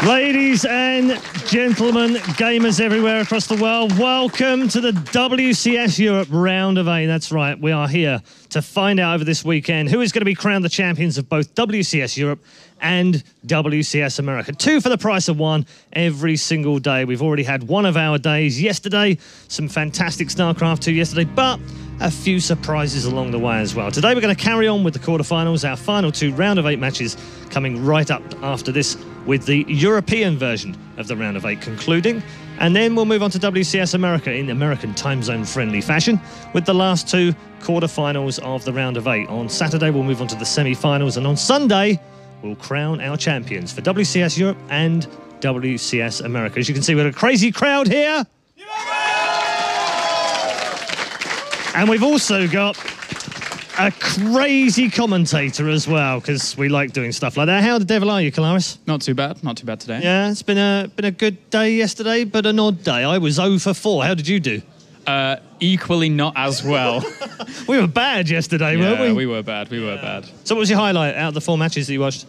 Ladies and gentlemen, gamers everywhere across the world, welcome to the WCS Europe Round of 8. That's right, we are here to find out over this weekend who is going to be crowned the champions of both WCS Europe and WCS America. Two for the price of one every single day. We've already had one of our days yesterday, some fantastic StarCraft 2 yesterday, but a few surprises along the way as well. Today we're going to carry on with the quarterfinals, our final two round of 8 matches coming right up after this with the European version of the round of 8 concluding. And then we'll move on to WCS America in American time zone friendly fashion with the last two quarterfinals of the round of 8. On Saturday we'll move on to the semi-finals, and on Sunday we'll crown our champions for WCS Europe and WCS America. As you can see, we've got a crazy crowd here. And we've also got a crazy commentator as well, because we like doing stuff like that. How the devil are you, Kalaris? Not too bad today. Yeah, it's been a good day yesterday, but an odd day. I was 0 for 4. How did you do? Equally not as well. We were bad yesterday, weren't we? Yeah, we were bad. So what was your highlight out of the 4 matches that you watched?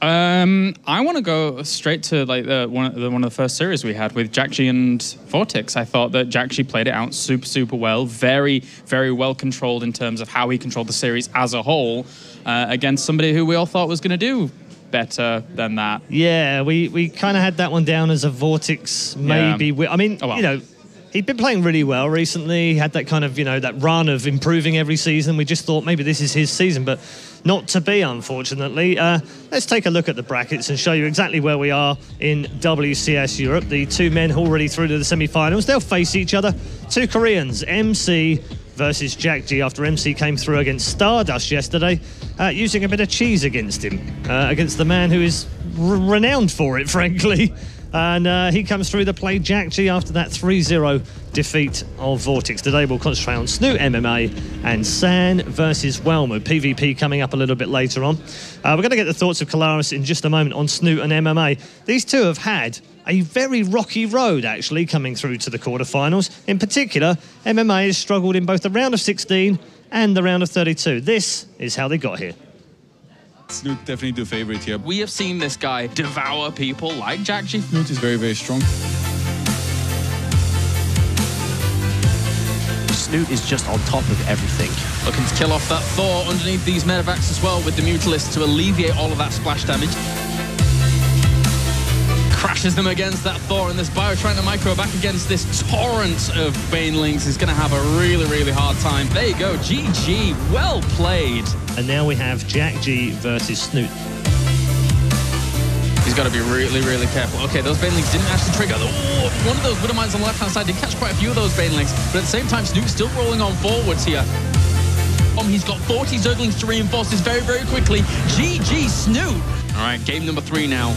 I want to go straight to like one of the first series we had with Jack-G and Vortex. I thought that Jack-G played it out super well, very well controlled in terms of how he controlled the series as a whole against somebody who we all thought was going to do better than that. Yeah, we kind of had that one down as a Vortex maybe. Yeah. I mean, you know, he'd been playing really well recently. He had that kind of, you know, that run of improving every season. We just thought maybe this is his season, but not to be, unfortunately. Let's take a look at the brackets and show you exactly where we are in WCS Europe. The two men already through to the semi-finals. They'll face each other. Two Koreans, MC versus Jack-G, after MC came through against Stardust yesterday, using a bit of cheese against him, against the man who is renowned for it, frankly. And he comes through to play Jack-G after that 3-0 defeat of Vortex. Today we'll concentrate on Snute MMA and San versus Welmu. PvP coming up a little bit later on. We're going to get the thoughts of Kalaris in just a moment on Snute and MMA. These two have had a very rocky road, actually, coming through to the quarterfinals. In particular, MMA has struggled in both the round of 16 and the round of 32. This is how they got here. Snute definitely the favorite here. We have seen this guy devour people like Jack-G. Snute is very strong. Snute is just on top of everything. Looking to kill off that Thor underneath these medevacs as well with the Mutalist to alleviate all of that splash damage. Crashes them against that Thor, and this Bio trying to micro back against this torrent of Banelings is going to have a really hard time. There you go, GG, well played. And now we have Jack-G versus Snute. He's got to be really careful. Okay, those Banelings didn't actually trigger. Oh, one of those Widowmines on the left-hand side did catch quite a few of those Banelings, but at the same time, Snute's still rolling on forwards here. He's got 40 Zerglings to reinforce this very quickly. GG, Snute. All right, game number 3 now.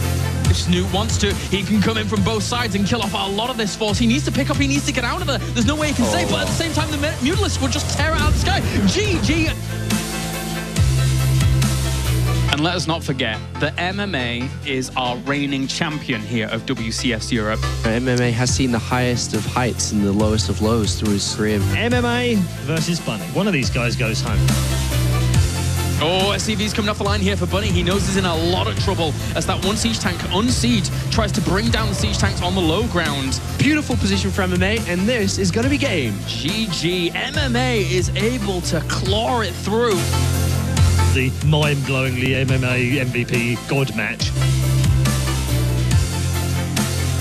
If Snute wants to, he can come in from both sides and kill off a lot of this force. He needs to pick up, he needs to get out of there. There's no way he can save, but at the same time, the Mutalist will just tear it out of the sky. GG. And let us not forget that MMA is our reigning champion here of WCS Europe. MMA has seen the highest of heights and the lowest of lows through his career. MMA versus Bunny. One of these guys goes home. Oh, SCV's coming off the line here for Bunny. He knows he's in a lot of trouble as that one siege tank, Unsiege, tries to bring down the siege tanks on the low ground. Beautiful position for MMA, and this is going to be game. GG. MMA is able to claw it through. The mind-blowingly MMA MVP God match.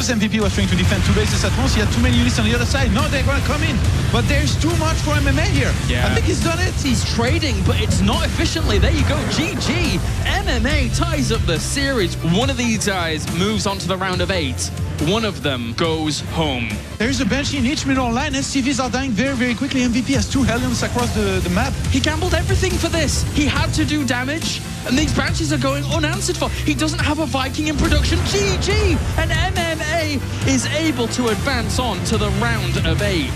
MVP was trying to defend 2 bases at once. He had too many units on the other side. No, they're going to come in. But there's too much for MMA here. Yeah. I think he's done it. He's trading, but it's not efficiently. There you go. GG. MMA ties up the series. One of these guys moves on to the round of 8. One of them goes home. There's a bench in each middle line. SCVs are dying very quickly. MVP has 2 Hellions across the map. He gambled everything for this. He had to do damage, and these branches are going unanswered for. He doesn't have a Viking in production. GG. And MMA is able to advance on to the round of 8.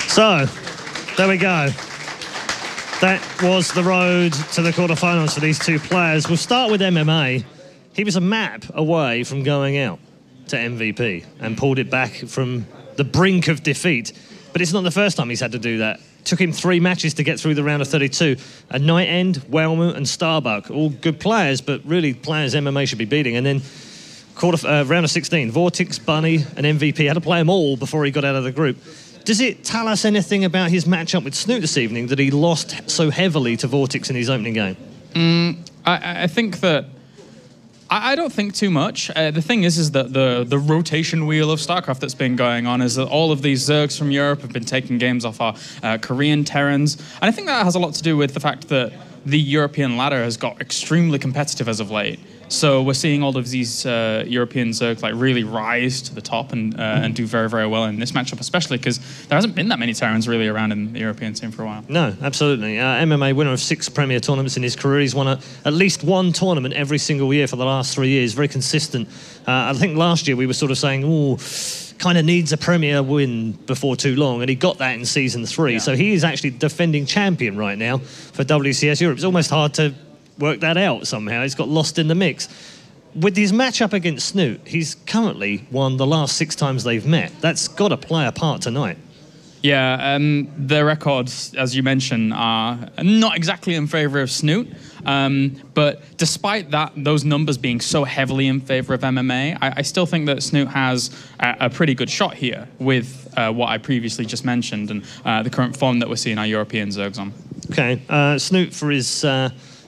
So, there we go. That was the road to the quarterfinals for these two players. We'll start with MMA. He was a map away from going out to MVP and pulled it back from the brink of defeat. but it's not the first time he's had to do that. Took him 3 matches to get through the round of 32. A Night End, Whelmu and Starbuck, all good players, but really players MMA should be beating. And then round of 16, Vortex, Bunny and MVP had to play them all before he got out of the group. Does it tell us anything about his matchup with Snute this evening that he lost so heavily to Vortex in his opening game? I think that I don't think too much. The thing is that the rotation wheel of StarCraft that's been going on is that all of these Zergs from Europe have been taking games off our Korean Terrans. And I think that has a lot to do with the fact that the European ladder has got extremely competitive as of late. So we're seeing all of these European Zergs like really rise to the top and do very, very well in this matchup, especially because there hasn't been that many Terrans really around in the European scene for a while. No, absolutely. MMA winner of 6 Premier tournaments in his career. He's won at least 1 tournament every single year for the last 3 years. Very consistent. I think last year we were sort of saying, oh, kind of needs a Premier win before too long, and he got that in Season 3. Yeah. So he is actually defending champion right now for WCS Europe. It's almost hard to work that out somehow. He's got lost in the mix. With his matchup against Snute, he's currently won the last 6 times they've met. That's got to play a part tonight. Yeah, the records, as you mentioned, are not exactly in favour of Snute. But despite those numbers being so heavily in favour of MMA, I still think that Snute has a pretty good shot here with what I previously just mentioned and the current form that we're seeing our European Zergs on. Okay, Snute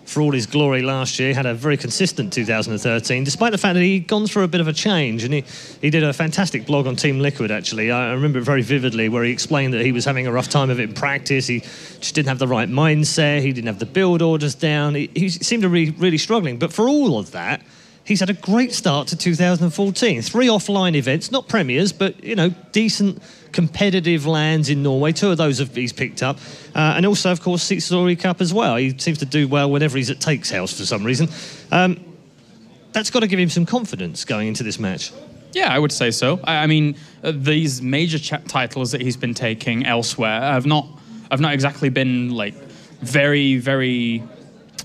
for all his glory last year, had a very consistent 2013, despite the fact that he'd gone through a bit of a change. And he did a fantastic blog on Team Liquid, actually. I remember it very vividly, where he explained that he was having a rough time of it in practice. He just didn't have the right mindset. He didn't have the build orders down. He seemed to be really struggling. But for all of that, he's had a great start to 2014. 3 offline events, not premiers, but, you know, decent competitive lands in Norway. 2 of those he's picked up. And also, of course, Six Story Cup as well. He seems to do well whenever he's at Take's house for some reason. That's got to give him some confidence going into this match. Yeah, I would say so. I mean, these major titles that he's been taking elsewhere have not exactly been, like, very, very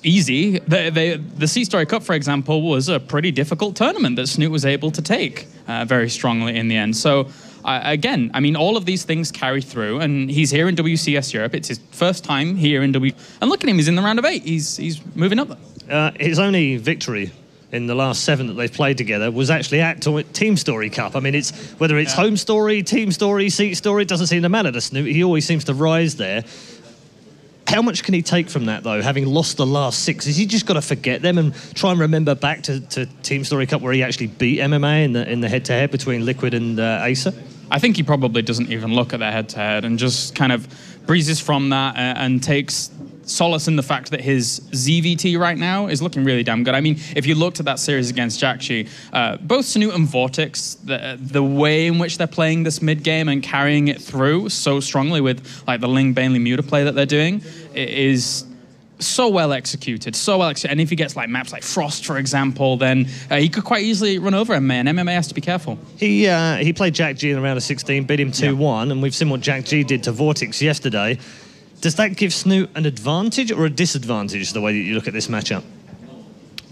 easy. The Sea Story Cup, for example, was a pretty difficult tournament that Snute was able to take very strongly in the end. So, again, I mean, all of these things carry through, and he's here in WCS Europe. It's his first time here in and look at him, he's in the round of 8. He's moving up there. His only victory in the last 7 that they've played together was actually at Team Story Cup. I mean, whether it's Home Story, Team Story, Seat Story, it doesn't seem to matter to Snute. He always seems to rise there. How much can he take from that, though, having lost the last 6? Has he just got to forget them and try and remember back to Team Story Cup where he actually beat MMA in the head-to-head between Liquid and Acer? I think he probably doesn't even look at their head-to-head and just kind of breezes from that and takes solace in the fact that his ZVT right now is looking really damn good. I mean, if you looked at that series against Jakji, both Snute and Vortex, the way in which they're playing this mid-game and carrying it through so strongly with like the Ling Bainley Muta play that they're doing is so well executed, And if he gets like maps like Frost, for example, then he could quite easily run over MMA, and MMA has to be careful. He played Jakji in the round of 16, beat him 2-1, and we've seen what Jakji did to Vortex yesterday. Does that give Snute an advantage or a disadvantage, the way that you look at this matchup?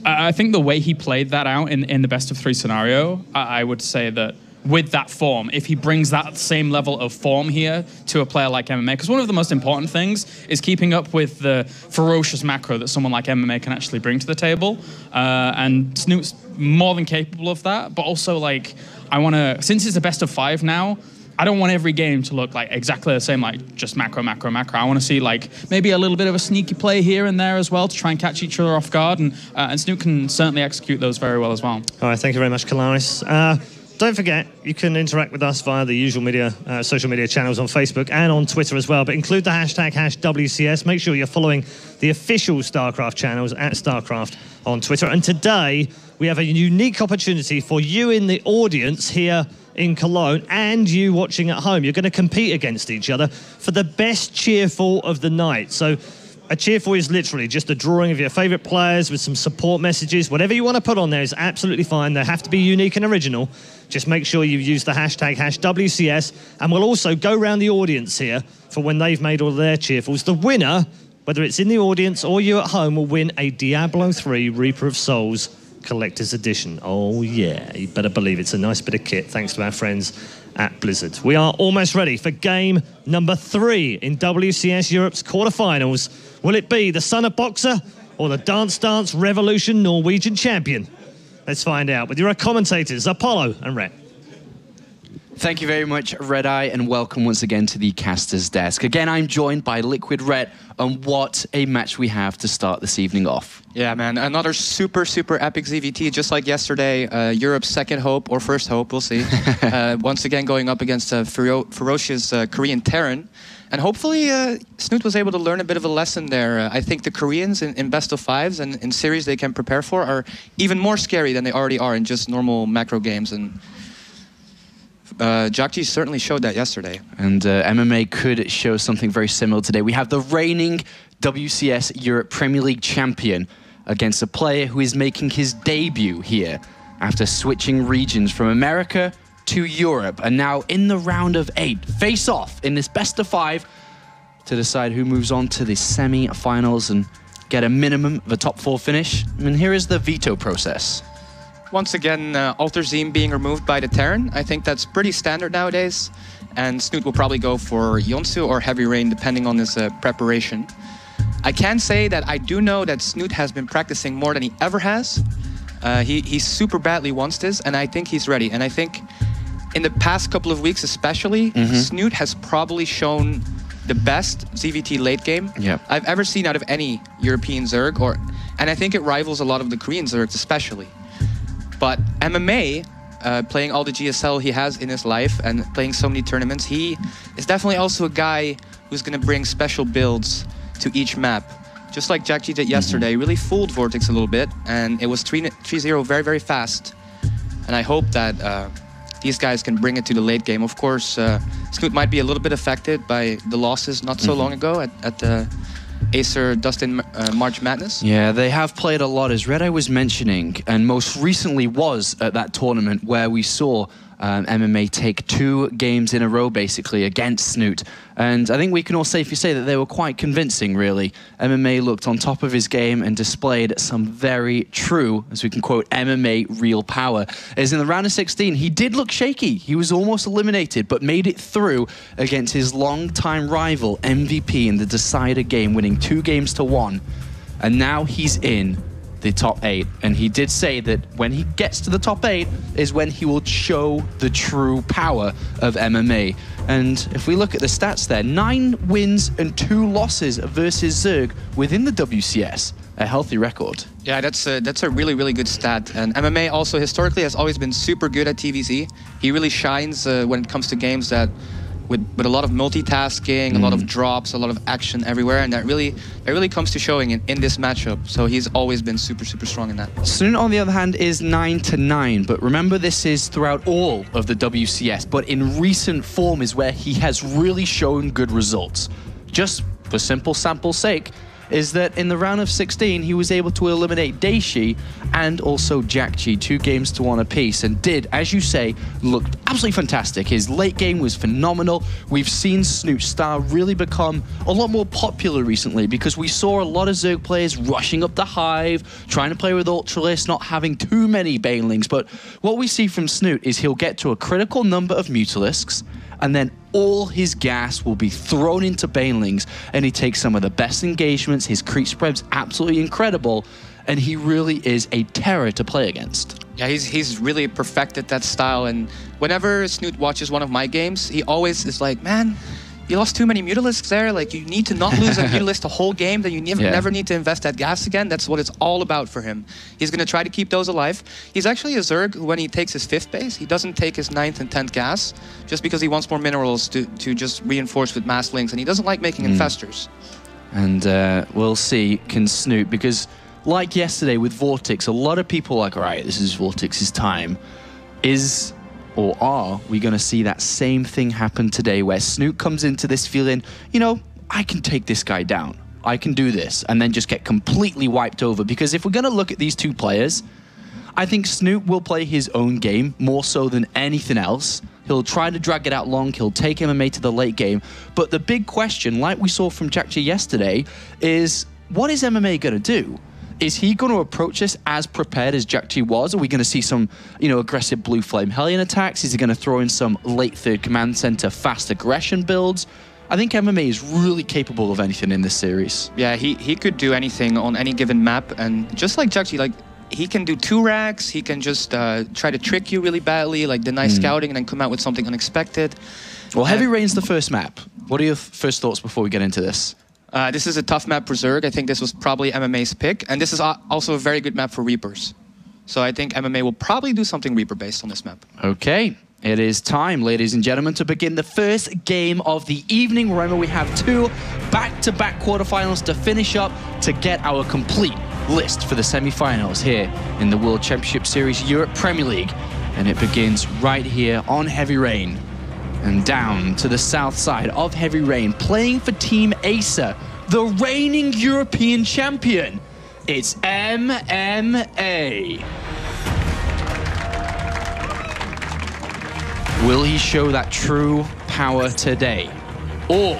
I think the way he played that out in the best of 3 scenario, I would say that with that form, if he brings that same level of form here to a player like MMA, because one of the most important things is keeping up with the ferocious macro that someone like MMA can actually bring to the table. And Snoot's more than capable of that, but also, like, since it's a best of 5 now, I don't want every game to look like exactly the same, like just macro, macro, macro. I want to see like maybe a little bit of a sneaky play here and there as well to try and catch each other off guard, and Snute can certainly execute those very well as well. All right, thank you very much, Kalaris. Don't forget, you can interact with us via the usual social media channels on Facebook and on Twitter as well, but include the hashtag #WCS. Make sure you're following the official StarCraft channels at StarCraft on Twitter. And today, we have a unique opportunity for you in the audience here in Cologne and you watching at home. You're going to compete against each other for the best cheerful of the night. So a cheerful is literally just a drawing of your favourite players with some support messages. Whatever you want to put on there is absolutely fine. They have to be unique and original. Just make sure you use the hashtag #WCS, and we'll also go around the audience here for when they've made all their cheerfuls. The winner, whether it's in the audience or you at home, will win a Diablo 3 Reaper of Souls Collector's Edition. Oh yeah, you better believe it's a nice bit of kit, thanks to our friends at Blizzard. We are almost ready for game number 3 in WCS Europe's quarterfinals. Will it be the Son of Boxer or the Dance Dance Revolution Norwegian champion? Let's find out with your commentators, Apollo and Ro8. Thank you very much, Red Eye, and welcome once again to the caster's desk. Again, I'm joined by Liquid Red, and what a match we have to start this evening off. Yeah, man, another super epic ZVT, just like yesterday. Europe's second hope, or first hope, we'll see. Once again going up against a ferocious Korean Terran. And hopefully Snute was able to learn a bit of a lesson there. I think the Koreans in best of fives and in series they can prepare for are even more scary than they already are in just normal macro games. And Jakji certainly showed that yesterday. And MMA could show something very similar today. We have the reigning WCS Europe Premier League champion against a player who is making his debut here after switching regions from America to Europe, and now in the round of 8, face off in this best of 5 to decide who moves on to the semi-finals and get a minimum of a top 4 finish. And here is the veto process. Once again, Alter Zim being removed by the Terran. I think that's pretty standard nowadays. And Snute will probably go for Yonsu or Heavy Rain, depending on his preparation. I can say that I do know that Snute has been practicing more than he ever has. He super badly wants this, and I think he's ready. And I think in the past couple of weeks especially, Snute has probably shown the best ZVT late game I've ever seen out of any European Zerg. And I think it rivals a lot of the Korean Zergs especially. But MMA, playing all the GSL he has in his life and playing so many tournaments, he is definitely also a guy who's going to bring special builds to each map. Just like Jakji did yesterday, really fooled Vortex a little bit, and it was 3-0 very fast. And I hope that these guys can bring it to the late game. Of course, Snute might be a little bit affected by the losses not so long ago at the Acer Dustin March Madness. Yeah, they have played a lot, as Red Eye was mentioning, and most recently was at that tournament where we saw MMA take 2 games in a row, basically, against Snute. And I think we can all safely say that they were quite convincing, really. MMA looked on top of his game and displayed some very true, as we can quote, MMA real power. As in the round of 16, he did look shaky. He was almost eliminated, but made it through against his longtime rival, MVP, in the decider game, winning 2 games to 1. And now he's in the top 8, and he did say that when he gets to the top 8 is when he will show the true power of MMA. And if we look at the stats there, 9 wins and 2 losses versus Zerg within the WCS, a healthy record. Yeah, that's a really good stat. And MMA also historically has always been super good at TVZ. He really shines when it comes to games that with a lot of multitasking, a lot of drops, a lot of action everywhere, and that really comes to showing in this matchup. So he's always been super strong in that. Snute, on the other hand, is 9-9, but remember this is throughout all of the WCS, but in recent form is where he has really shown good results. Just for simple sample's sake, is that in the round of 16, he was able to eliminate Daishi and also Jakji, 2 games to 1 apiece, and did, as you say, looked absolutely fantastic. His late game was phenomenal. We've seen Snute's style really become a lot more popular recently because we saw a lot of Zerg players rushing up the Hive, trying to play with Ultralisk, not having too many Banelings. But what we see from Snute is he'll get to a critical number of Mutalisks, and then all his gas will be thrown into Banelings, and he takes some of the best engagements. His creep spread's absolutely incredible, and he really is a terror to play against. Yeah, he's really perfected that style, and whenever Snute watches one of my games, he always is like, man, you lost too many Mutalisks there. Like, you need to not lose a Mutalisk the whole game, then you never need to invest that gas again. That's what it's all about for him. He's going to try to keep those alive. He's actually a Zerg who, when he takes his 5th base, he doesn't take his 9th and 10th gas, just because he wants more minerals to just reinforce with mass links, and he doesn't like making infestors. And we'll see, can Snute, because like yesterday with Vortex, a lot of people are like, all right, this is Vortex's time. Or are we going to see that same thing happen today where Snute comes into this feeling, you know, I can take this guy down. I can do this, and then just get completely wiped over? Because if we're going to look at these 2 players, I think Snute will play his own game more so than anything else. He'll try to drag it out long. He'll take MMA to the late game. But the big question, like we saw from Jakji yesterday, is what is MMA going to do? Is he going to approach this as prepared as Jakji was? Are we going to see some, aggressive Blue Flame Hellion attacks? Is he going to throw in some late third command center fast aggression builds? I think MMA is really capable of anything in this series. Yeah, he could do anything on any given map, and just like Jakji, like he can do 2 racks. He can just try to trick you really badly, like deny scouting, and then come out with something unexpected. Well, Heavy Rain's the first map. What are your first thoughts before we get into this? This is a tough map for Zerg. I think this was probably MMA's pick, and this is also a very good map for Reapers. So I think MMA will probably do something Reaper-based on this map. Okay. It is time, ladies and gentlemen, to begin the first game of the evening. Remember, we have 2 back-to-back quarterfinals to finish up to get our complete list for the semi-finals here in the World Championship Series Europe Premier League. And it begins right here on Heavy Rain. And down to the south side of Heavy Rain, playing for Team Acer, the reigning European champion. It's MMA. Will he show that true power today? Or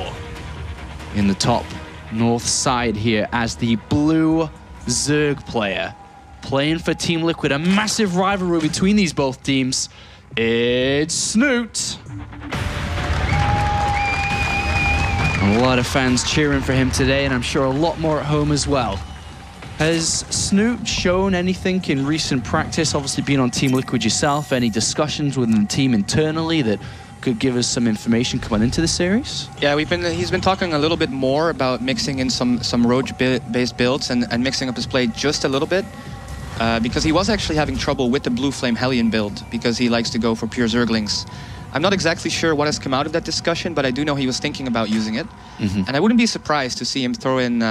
in the top north side here as the blue Zerg player playing for Team Liquid, a massive rivalry between these both teams. It's Snute. A lot of fans cheering for him today, and I'm sure a lot more at home as well. Has Snute shown anything in recent practice? Obviously being on Team Liquid yourself, any discussions within the team internally that could give us some information coming into the series? Yeah, he's been talking a little bit more about mixing in some Ro8-based builds and mixing up his play just a little bit. Because he was actually having trouble with the Blue Flame Hellion build because he likes to go for pure Zerglings. I'm not exactly sure what has come out of that discussion, but I do know he was thinking about using it. And I wouldn't be surprised to see him throw in...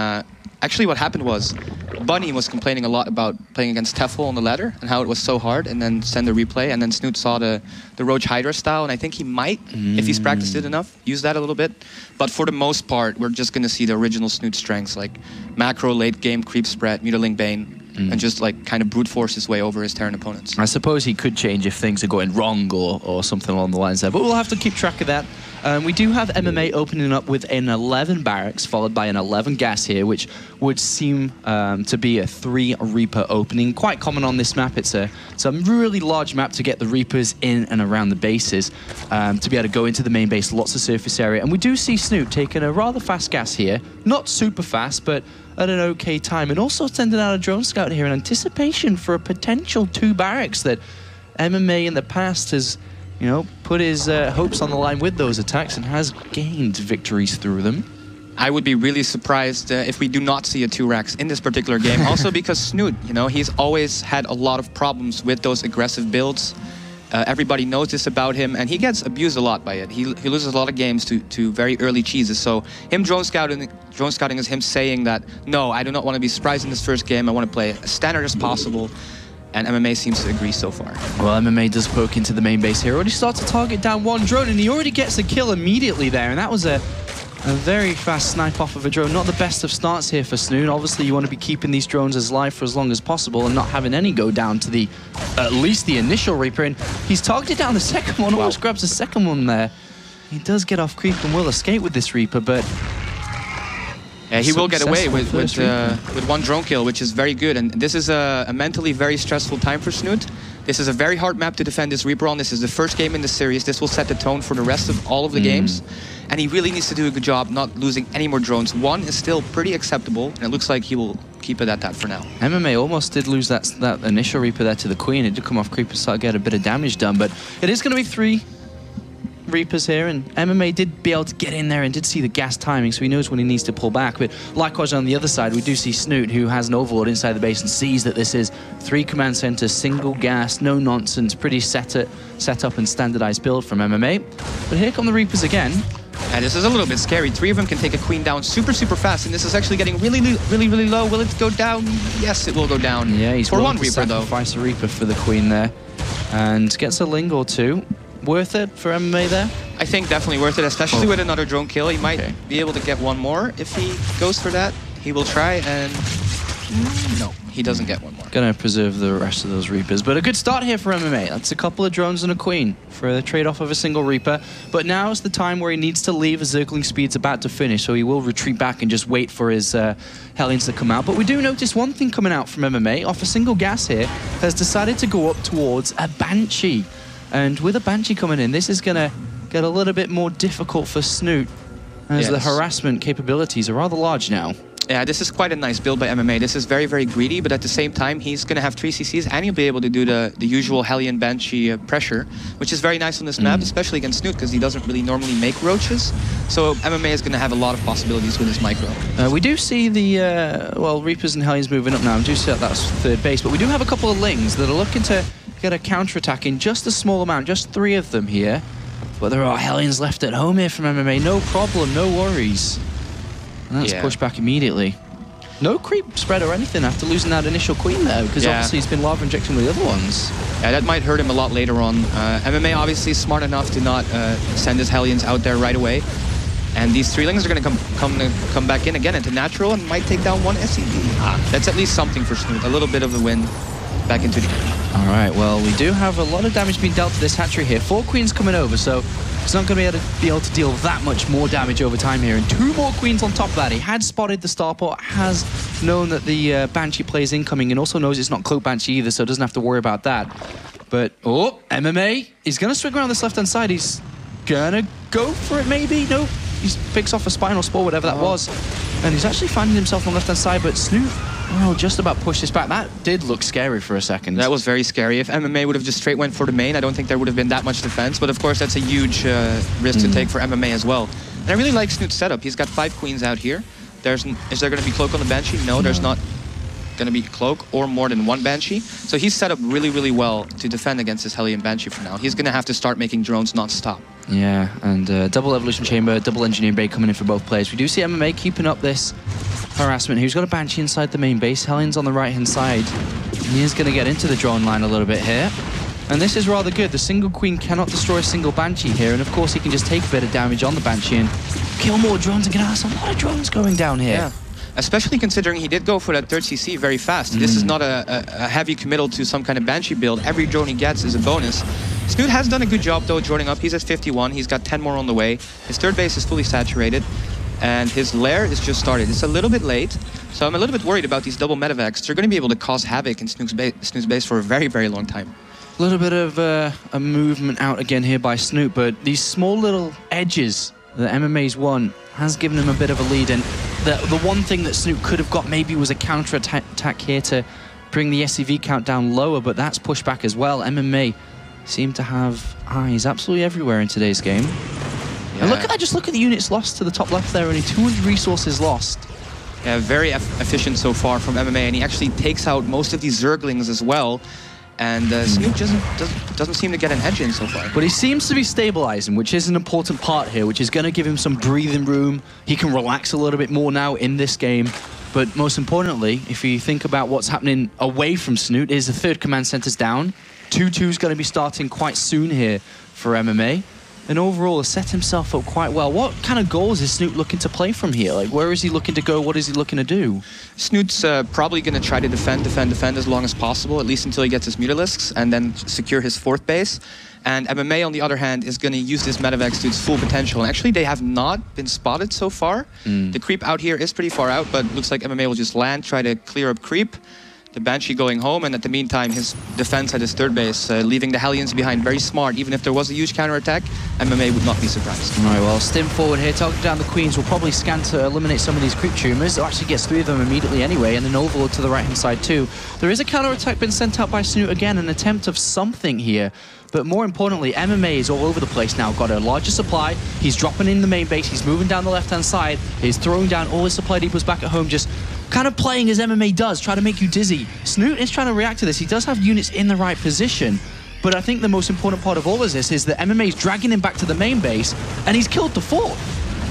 Actually, what happened was Bunny was complaining a lot about playing against Tefl on the ladder and how it was so hard, and then send a replay, and then Snute saw the Roach Hydra style, and I think he might, if he's practiced it enough, use that a little bit. But for the most part, we're just going to see the original Snute strengths, like macro, late game, creep spread, Mutiling Bane, and just like kind of brute force his way over his Terran opponents. I suppose he could change if things are going wrong or something along the lines there, but we'll have to keep track of that. We do have MMA opening up with an 11 barracks, followed by an 11 gas here, which would seem to be a 3 Reaper opening. Quite common on this map. It's a really large map to get the Reapers in and around the bases, to be able to go into the main base, lots of surface area. And we do see Snute taking a rather fast gas here. Not super fast, but at an okay time. And also sending out a drone scout here in anticipation for a potential 2 barracks that MMA in the past has... put his hopes on the line with those attacks and has gained victories through them. I would be really surprised if we do not see a 2 racks in this particular game. Also because Snute, he's always had a lot of problems with those aggressive builds. Everybody knows this about him, and he gets abused a lot by it. He loses a lot of games to very early cheeses. So him drone scouting is him saying that, no, I do not want to be surprised in this first game. I want to play as standard as possible. And MMA seems to agree so far. Well, MMA does poke into the main base here. Already starts to target down 1 drone, and he already gets a kill immediately there. And that was a very fast snipe off of a drone. Not the best of starts here for Snute. Obviously, you want to be keeping these drones as live for as long as possible and not having any go down to at least the initial Reaper. And he's targeted down the second one, almost grabs the second one there. He does get off creep and will escape with this Reaper, but... Yeah, he will get away with 1 drone kill, which is very good. And this is a mentally very stressful time for Snute. This is a very hard map to defend this Reaper on. This is the first game in the series. This will set the tone for the rest of all of the games. And he really needs to do a good job not losing any more drones. 1 is still pretty acceptable, and it looks like he will keep it at that for now. MMA almost did lose that initial Reaper there to the Queen. It did come off creep and start to get a bit of damage done, but it is going to be 3 Reapers here, and MMA did be able to get in there and did see the gas timing, so he knows when he needs to pull back. But likewise on the other side, we do see Snute, who has an Overlord inside the base and sees that this is 3 command centers, single gas, no nonsense, pretty set up and standardized build from MMA. But here come the Reapers again. And this is a little bit scary. 3 of them can take a Queen down super fast, and this is actually getting really low. Will it go down? Yes, it will go down. Yeah, he's for 1 Reaper, sacrifice a Reaper for the Queen there, and gets a Ling or 2. Worth it for MMA there? I think definitely worth it, especially with another drone kill. He might be able to get 1 more if he goes for that. He will try, and no, he doesn't get 1 more. Gonna preserve the rest of those Reapers. But a good start here for MMA. That's a couple of drones and a Queen for the trade-off of a single Reaper. But now's the time where he needs to leave as Zergling Speed's about to finish, so he will retreat back and just wait for his Hellions to come out. But we do notice one thing coming out from MMA, off a single gas here, has decided to go up towards a Banshee. And with a Banshee coming in, this is gonna get a little bit more difficult for Snute, as the harassment capabilities are rather large now. Yeah, this is quite a nice build by MMA. This is very, very greedy, but at the same time, he's going to have 3 CCs, and he'll be able to do the usual Hellion Banshee pressure, which is very nice on this map, especially against Snute, because he doesn't really normally make roaches. So MMA is going to have a lot of possibilities with his micro. We do see the, well, Reapers and Hellions moving up now. I do see that that's third base, but we do have a couple of Lings that are looking to get a counter-attack in just a small amount, just 3 of them here. But there are Hellions left at home here from MMA. No problem, no worries. And that's pushed back immediately. No creep spread or anything after losing that initial Queen there, because obviously he's been lava injecting with the other ones. Yeah, that might hurt him a lot later on. MMA obviously is smart enough to not send his Hellions out there right away. And these 3 Lings are going to come back in again into natural and might take down 1 SCV. That's at least something for Snute. A little bit of the win back into the game. All right, well, we do have a lot of damage being dealt to this hatchery here. 4 Queens coming over, so he's not going to be able to deal that much more damage over time here. And 2 more Queens on top of that. He had spotted the starport, has known that the Banshee plays incoming, and also knows it's not Cloak Banshee either, so doesn't have to worry about that. But, oh, MMA, he's going to swing around this left-hand side. He's going to go for it, maybe? No, he picks off a Spinal Spore, whatever that was. And he's actually finding himself on the left-hand side, but Snute, well, just about pushed this back. That did look scary for a second. That was very scary. If MMA would have just straight went for the main, I don't think there would have been that much defense. But of course, that's a huge risk to take for MMA as well. And I really like Snute's setup. He's got 5 Queens out here. Is there going to be Cloak on the Banshee? No, there's not going to be Cloak or more than 1 Banshee. So he's set up really, really well to defend against this Hellion Banshee for now. He's going to have to start making drones non-stop. Yeah, and double Evolution Chamber, double Engineering Bay coming in for both players. We do see MMA keeping up this harassment. Who's got a Banshee inside the main base? Hellions on the right-hand side. And he is going to get into the drone line a little bit here. And this is rather good. The single Queen cannot destroy a single Banshee here. And of course, he can just take a bit of damage on the Banshee and kill more drones and get us a lot of drones going down here. Yeah. Especially considering he did go for that 3rd CC very fast. This is not a heavy committal to some kind of Banshee build. Every drone he gets is a bonus. Snute has done a good job, though, droning up. He's at 51. He's got 10 more on the way. His 3rd base is fully saturated. And his lair is just started. It's a little bit late, so I'm a little bit worried about these double medevacs. They're going to be able to cause havoc in Snute's base for a very, very long time. A little bit of a movement out again here by Snute, but these small little edges that MMA's won has given him a bit of a lead. And the one thing that Snute could have got maybe was a counter-attack here to bring the SCV count down lower, but that's pushed back as well. MMA seem to have eyes absolutely everywhere in today's game. Yeah. And look at that, just look at the units lost to the top left there, only 200 resources lost. Yeah, very efficient so far from MMA, and he actually takes out most of these Zerglings as well. And Snute doesn't seem to get an edge in so far. But he seems to be stabilizing, which is an important part here, which is going to give him some breathing room. He can relax a little bit more now in this game. But most importantly, if you think about what's happening away from Snute, is the 3rd command center's down. 2-2's going to be starting quite soon here for MMA. And overall, has set himself up quite well. What kind of goals is Snute looking to play from here? Like, where is he looking to go? What is he looking to do? Snute's probably going to try to defend as long as possible, at least until he gets his Mutalisks, and then secure his 4th base. And MMA, on the other hand, is going to use this medevacs to its full potential. And actually, they have not been spotted so far. The creep out here is pretty far out, but looks like MMA will just land, try to clear up creep. The Banshee going home, and at the meantime, his defense at his 3rd base, leaving the Hellions behind. Very smart. Even if there was a huge counterattack, MMA would not be surprised. All right, well, Stim forward here, targeting down the Queens. Will probably scan to eliminate some of these creep tumors. It actually gets 3 of them immediately anyway, and an overload to the right-hand side too. There is a counterattack been sent out by Snute again, an attempt of something here. But more importantly, MMA is all over the place now. Got a larger supply. He's dropping in the main base. He's moving down the left-hand side. He's throwing down all his supply depots back at home, just kind of playing as MMA does, try to make you dizzy. Snute is trying to react to this. He does have units in the right position. But I think the most important part of all of this is that MMA is dragging him back to the main base, and he's killed the 4th.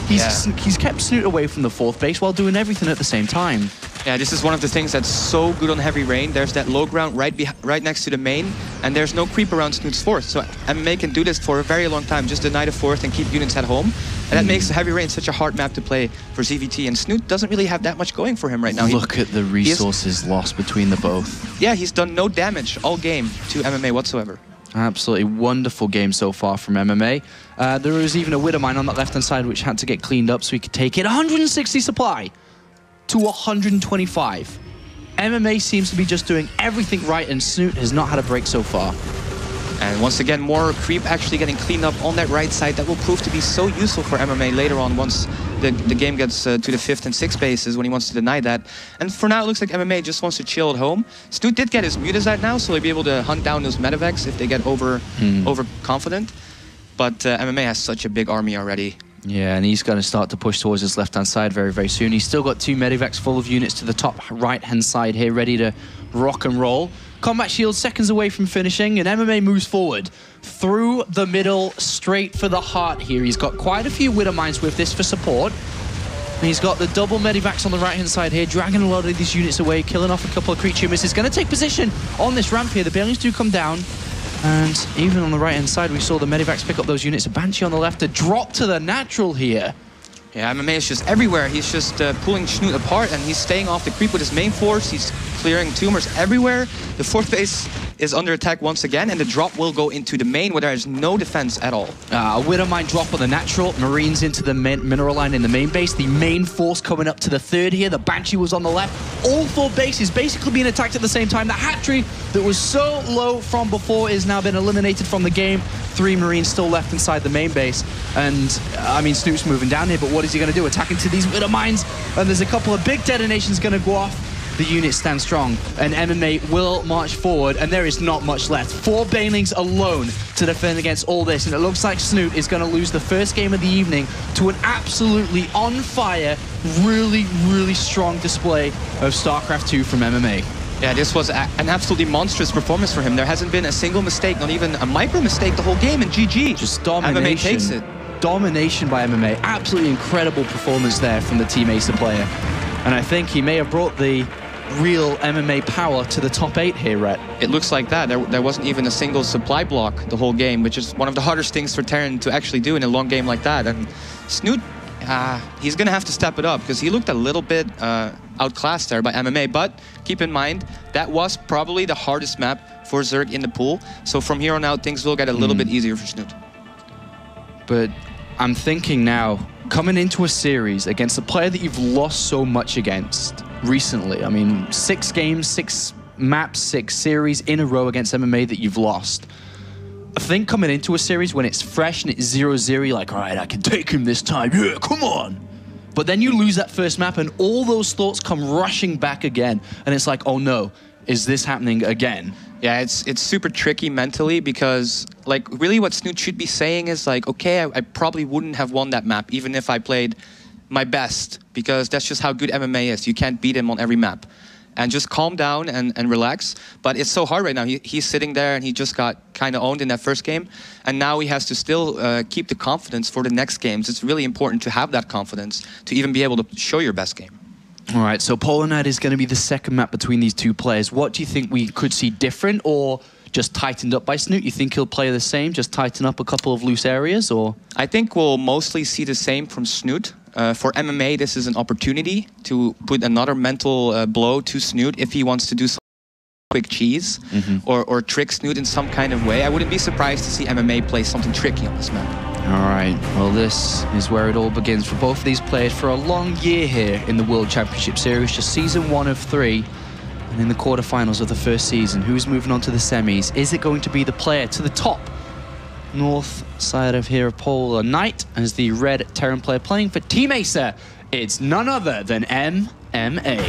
He's kept Snute away from the 4th base while doing everything at the same time. Yeah, this is one of the things that's so good on Heavy Rain. There's that low ground right next to the main, and there's no creep around Snoot's fourth. So MMA can do this for a very long time, just deny the fourth and keep units at home. And that makes Heavy Rain such a hard map to play for ZVT. And Snute doesn't really have that much going for him right now. Look at the resources lost between the both. Yeah, he's done no damage all game to MMA whatsoever. Absolutely wonderful game so far from MMA. There was even a Widow Mine on that left-hand side which had to get cleaned up so he could take it. 160 supply to 125. MMA seems to be just doing everything right, and Snute has not had a break so far. And once again, more creep actually getting cleaned up on that right side. That will prove to be so useful for MMA later on once the game gets to the 5th and 6th bases when he wants to deny that. And for now, it looks like MMA just wants to chill at home. Snute did get his Mutas out now, so he'll be able to hunt down those Medivacs if they get overconfident. But MMA has such a big army already. Yeah, and he's going to start to push towards his left-hand side very, very soon. He's still got 2 Medivacs full of units to the top right-hand side here, ready to rock and roll. Combat Shield seconds away from finishing, and MMA moves forward through the middle, straight for the heart here. He's got quite a few Widow Mines with this for support. And he's got the double Medivacs on the right-hand side here, dragging a lot of these units away, killing off a couple of creature misses. Going to take position on this ramp here. The Banelings do come down. And even on the right-hand side, we saw the Medivacs pick up those units. A Banshee on the left to drop to the natural here. Yeah, MMA is just everywhere. He's just pulling Snute apart, and he's staying off the creep with his main force. He's clearing tumors everywhere. The 4th base is under attack once again, and the drop will go into the main where there is no defense at all. A Widow Mine drop on the natural. Marines into the mineral line in the main base. The main force coming up to the 3rd here. The Banshee was on the left. All 4 bases basically being attacked at the same time. The Hat-Tree that was so low from before is now been eliminated from the game. 3 Marines still left inside the main base. And, I mean, Snoot's moving down here, but what is he going to do? Attack into these Widow Mines. And there's a couple of big detonations going to go off. The units stand strong, and MMA will march forward, and there is not much left. 4 Banelings alone to defend against all this, and it looks like Snute is going to lose the first game of the evening to an absolutely on-fire, really, really strong display of StarCraft 2 from MMA. Yeah, this was an absolutely monstrous performance for him. There hasn't been a single mistake, not even a micro mistake the whole game, and GG. Just domination. MMA takes it. Domination by MMA. Absolutely incredible performance there from the Team Acer player. And I think he may have brought the real MMA power to the top 8 here, Rhett. It looks like that. There wasn't even a single supply block the whole game, which is one of the hardest things for Terran to actually do in a long game like that. And Snute, he's going to have to step it up because he looked a little bit outclassed there by MMA. But keep in mind, that was probably the hardest map for Zerg in the pool. So from here on out, things will get a little bit easier for Snute. But I'm thinking now, coming into a series against a player that you've lost so much against recently. I mean, 6 games, 6 maps, 6 series in a row against MMA that you've lost. I think coming into a series when it's fresh and it's 0-0, you're like, all right, I can take him this time. Yeah, come on. But then you lose that first map and all those thoughts come rushing back again. And it's like, oh no, is this happening again? Yeah, it's super tricky mentally because, like, really what Snute should be saying is like, okay, I probably wouldn't have won that map even if I played my best, because that's just how good MMA is. You can't beat him on every map. And just calm down and relax. But it's so hard right now. He's sitting there and he just got kind of owned in that first game. And now he has to still keep the confidence for the next games. It's really important to have that confidence to even be able to show your best game. All right, so Polar Night is going to be the second map between these 2 players. What do you think we could see different or just tightened up by Snute? You think he'll play the same, just tighten up a couple of loose areas, or? I think we'll mostly see the same from Snute. For MMA, this is an opportunity to put another mental blow to Snute if he wants to do some quick cheese or trick Snute in some kind of way. I wouldn't be surprised to see MMA play something tricky on this map. All right, well, this is where it all begins for both of these players for a long year here in the World Championship Series, just season 1 of 3. And in the quarterfinals of the first season, who's moving on to the semis? Is it going to be the player to the top north side of here, Polar Night, as the red Terran player playing for Team Acer? It's none other than MMA.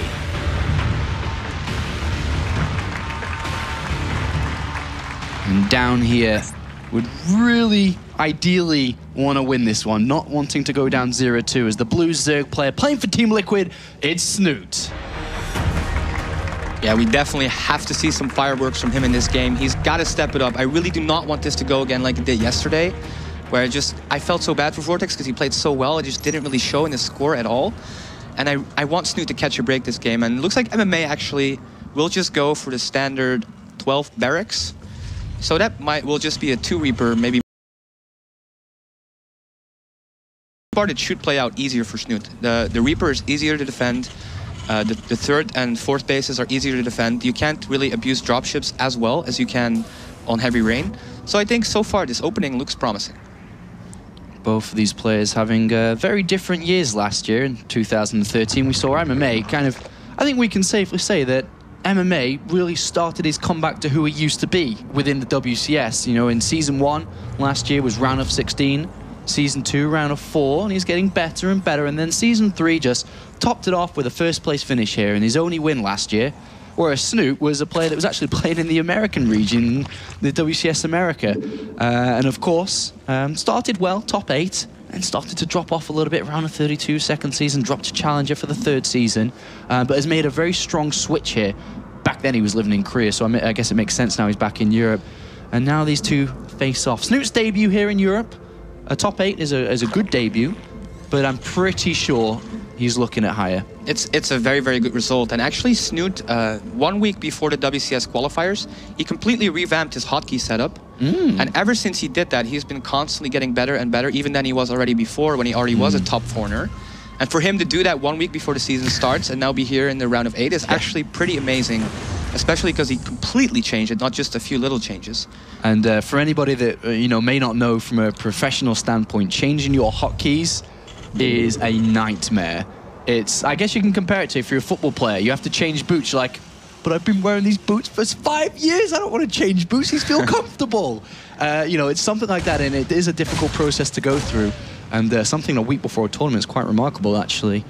And down here would really ideally want to win this one, not wanting to go down 0-2 as the blue Zerg player playing for Team Liquid. It's Snute. Yeah, we definitely have to see some fireworks from him in this game. He's got to step it up. I really do not want this to go again like it did yesterday, where I felt so bad for Vortex because he played so well. It just didn't really show in his score at all. And I want Snute to catch a break this game. And it looks like MMA actually will just go for the standard 12 barracks. So that will just be a 2 Reaper, maybe. Part it should play out easier for Snute. The Reaper is easier to defend. The 3rd and 4th bases are easier to defend. You can't really abuse dropships as well as you can on Heavy Rain. So I think so far this opening looks promising. Both of these players having very different years last year. In 2013, we saw MMA kind of, I think we can safely say that MMA really started his comeback to who he used to be within the WCS. You know, in Season 1 last year was round of 16, Season 2 round of 4, and he's getting better and better. And then Season 3 just topped it off with a first place finish here and his only win last year. Whereas Snute was a player that was actually playing in the American region, the WCS America. And of course, started well, top 8, and started to drop off a little bit around the 32 second season, dropped to Challenger for the 3rd season, but has made a very strong switch here. Back then he was living in Korea, so I guess it makes sense now he's back in Europe. And now these two face off. Snute's debut here in Europe, a top 8 is a good debut, but I'm pretty sure he's looking at higher. It's a very, very good result. And actually, Snute, 1 week before the WCS qualifiers, he completely revamped his hotkey setup. And ever since he did that, he's been constantly getting better and better, even than he was already before, when he already was a top 4er. And for him to do that 1 week before the season starts and now be here in the round of 8 is actually pretty amazing, especially because he completely changed it, not just a few little changes. And for anybody that may not know from a professional standpoint, changing your hotkeys is a nightmare. I guess you can compare it to if you're a football player, you have to change boots. You're like, but I've been wearing these boots for 5 years. I don't want to change boots. These feel comfortable. It's something like that, and it is a difficult process to go through. And something a week before a tournament is quite remarkable, actually.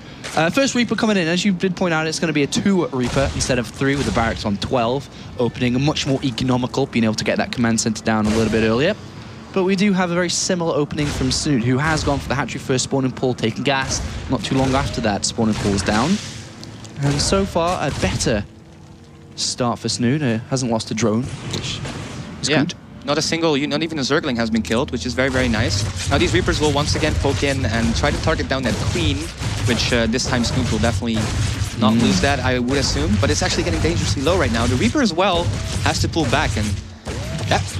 First Reaper coming in, as you did point out, it's going to be a 2 Reaper instead of 3 with the barracks on 12. Opening much more economical, being able to get that command center down a little bit earlier. But we do have a very similar opening from Snute, who has gone for the hatchery first spawning pool, taking gas. Not too long after that, spawning pool's down. And so far, a better start for Snute. Hasn't lost a drone, which is good. Not a single, not even a Zergling has been killed, which is very, very nice. Now these Reapers will once again poke in and try to target down that Queen, which this time Snute will definitely not lose that, I would assume. But it's actually getting dangerously low right now. The Reaper as well has to pull back, and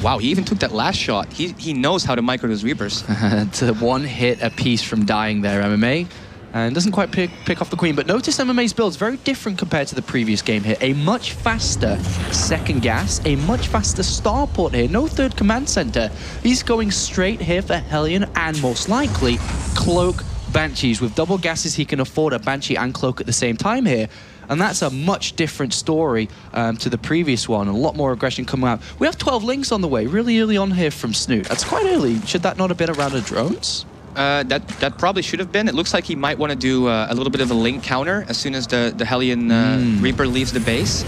wow, he even took that last shot. He knows how to micro those Reapers. It's a 1 hit apiece from dying there, MMA. And doesn't quite pick off the Queen. But notice MMA's build is very different compared to the previous game here. A much faster second gas, a much faster starport here. No 3rd command center. He's going straight here for Hellion and most likely Cloak Banshees. With double gases, he can afford a Banshee and Cloak at the same time here. And that's a much different story to the previous one. A lot more aggression coming out. We have 12 links on the way, really early on here from Snute. That's quite early. Should that not have been around the drones? That probably should have been. It looks like he might want to do a little bit of a link counter as soon as the Hellion Reaper leaves the base.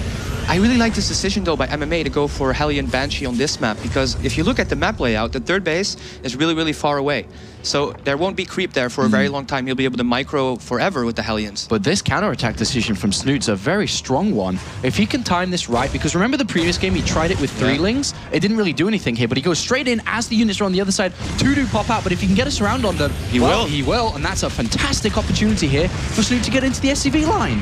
I really like this decision, though, by MMA to go for Hellion Banshee on this map, because if you look at the map layout, the 3rd base is really, really far away. So there won't be creep there for a very long time. He'll be able to micro forever with the Hellions. But this counterattack decision from Snute's a very strong one. If he can time this right, because remember the previous game, he tried it with 3 lings. It didn't really do anything here, but he goes straight in as the units are on the other side. 2 do pop out, but if he can get us around on them, he will. And that's a fantastic opportunity here for Snute to get into the SCV line.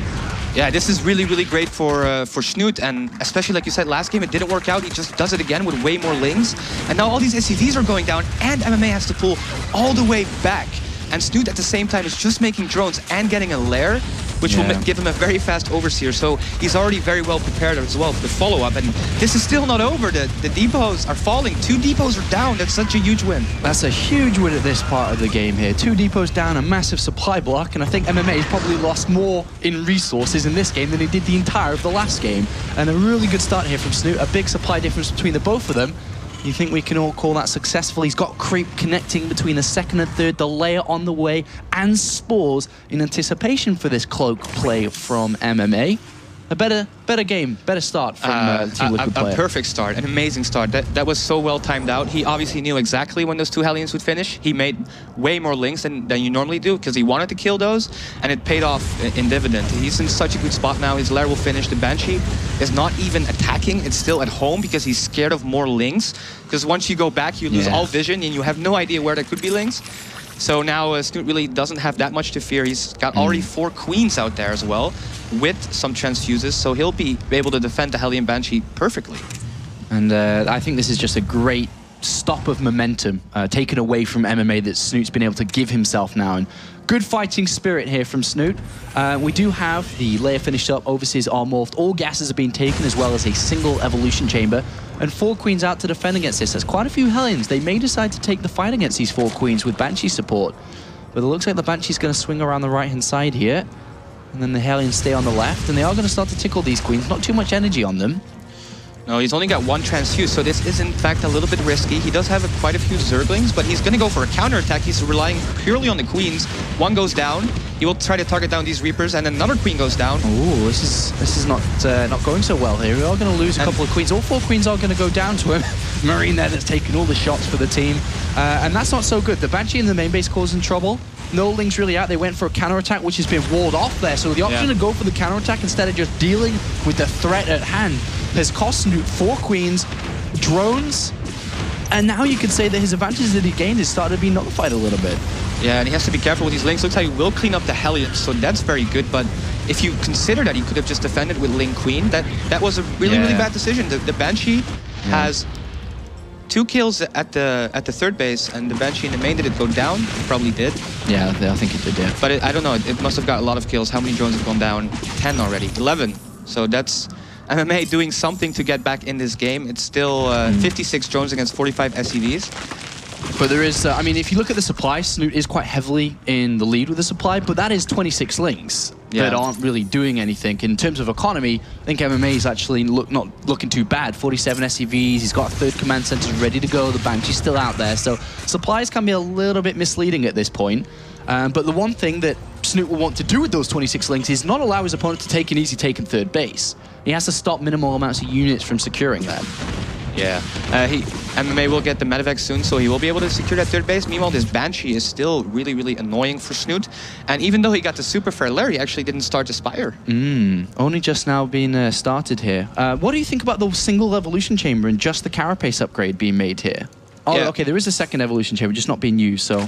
Yeah, this is really, really great for Snute, and especially like you said last game, it didn't work out. He just does it again with way more lings, and now all these SCVs are going down, and MMA has to pull all the way back. And Snute at the same time is just making drones and getting a lair, which will give him a very fast overseer. So he's already very well prepared as well for the follow-up. And this is still not over. The depots are falling. 2 depots are down. That's such a huge win. That's a huge win at this part of the game here. 2 depots down, a massive supply block. And I think MMA has probably lost more in resources in this game than he did the entire of the last game. And a really good start here from Snute. A big supply difference between the both of them. You think we can all call that successful? He's got creep connecting between the 2nd and 3rd, the layer on the way, and spores in anticipation for this cloak play from MMA. A better game, better start from Team Liquid player. A perfect start, an amazing start. That was so well timed out. He obviously knew exactly when those 2 Hellions would finish. He made way more links than you normally do because he wanted to kill those, and it paid off in dividend. He's in such a good spot now. His lair will finish. The Banshee is not even attacking. It's still at home because he's scared of more links. Because once you go back, you lose all vision and you have no idea where there could be links. So now Snute really doesn't have that much to fear. He's got already 4 queens out there as well, with some transfuses, so he'll be able to defend the Hellion Banshee perfectly. And I think this is just a great stop of momentum taken away from MMA that Snute's been able to give himself now. And good fighting spirit here from Snute. We do have the layer finished up, overseers are morphed, all gases have been taken, as well as a single evolution chamber, and 4 queens out to defend against this. There's quite a few Hellions. They may decide to take the fight against these 4 queens with Banshee support, but it looks like the Banshee's going to swing around the right-hand side here, and then the Hellions stay on the left, and they are going to start to tickle these queens. Not too much energy on them. No, he's only got 1 transfuse, so this is in fact a little bit risky. He does have quite a few Zerglings, but he's going to go for a counterattack. He's relying purely on the queens. 1 goes down. He will try to target down these Reapers, and another queen goes down. Ooh, this is not going so well here. We are going to lose a couple of queens. All 4 queens are going to go down to him. Marine there that's taking all the shots for the team, and that's not so good. The Banshee in the main base causing trouble. No Lings really out. They went for a counterattack, which has been walled off there. So the option to go for the counterattack instead of just dealing with the threat at hand has cost Snute 4 queens, drones, and now you could say that his advantages that he gained has started to be nullified a little bit. Yeah, and he has to be careful with these Lings. Looks like he will clean up the Hellions, so that's very good. But if you consider that he could have just defended with Ling Queen, that was a really bad decision. The Banshee has 2 kills at the third base, and the Banshee in the main, did it go down? It probably did. Yeah, I think it did, yeah. But I don't know, it must have got a lot of kills. How many drones have gone down? 10 already, 11. So that's MMA doing something to get back in this game. It's still 56 drones against 45 SCVs. But there is, I mean, if you look at the supply, Snute is quite heavily in the lead with the supply, but that is 26 Lings that aren't really doing anything. In terms of economy, I think MMA is actually not looking too bad. 47 SCVs, he's got a 3rd command center ready to go, the Banshee's still out there, so supplies can be a little bit misleading at this point. But the one thing that Snute will want to do with those 26 Lings is not allow his opponent to take an easy take in 3rd base. He has to stop minimal amounts of units from securing that. Yeah, MMA will get the medevac soon, so he will be able to secure that 3rd base. Meanwhile, this Banshee is still really, really annoying for Snute. And even though he got the super fair lair, he actually didn't start to Spire. Only just now being started here. What do you think about the single evolution chamber and just the carapace upgrade being made here? Oh, yeah. Okay, there is a 2nd evolution chamber, just not being used, so...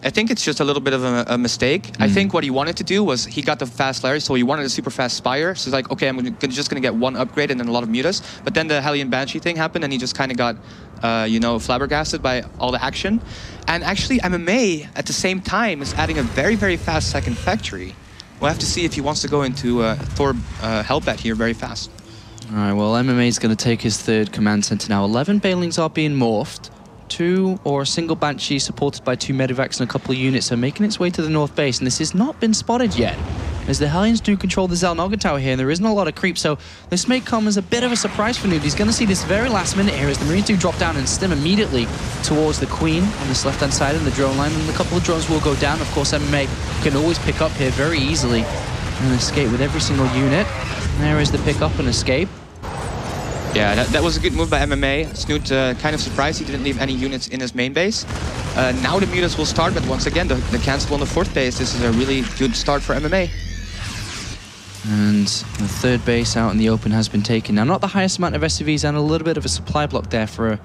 I think it's just a little bit of a mistake. I think what he wanted to do was he got the fast Larry, so he wanted a super fast Spire. So he's like, okay, I'm just going to get 1 upgrade and then a lot of mutas. But then the Hellion Banshee thing happened, and he just kind of got, you know, flabbergasted by all the action. And actually, MMA at the same time is adding a very, very fast 2nd factory. We'll have to see if he wants to go into Thor Hellbat here very fast. All right, well, MMA is going to take his 3rd command center now. 11 Banelings are being morphed. 2 or a single Banshee supported by 2 medevacs and a couple of units are making its way to the north base, and this has not been spotted yet, as the Hellions do control the Xel'Naga Tower here, and there isn't a lot of creep, so this may come as a bit of a surprise for Snute. He's going to see this very last minute here as the Marines do drop down and stim immediately towards the Queen on this left-hand side in the drone line, and a couple of drones will go down. Of course, MMA can always pick up here very easily and escape with every single unit. And there is the pick up and escape. Yeah, that was a good move by MMA. Snute kind of surprised he didn't leave any units in his main base. Now the mutas will start, but once again, the cancel on the 4th base. This is a really good start for MMA. And the 3rd base out in the open has been taken. Now, not the highest amount of SCVs and a little bit of a supply block there for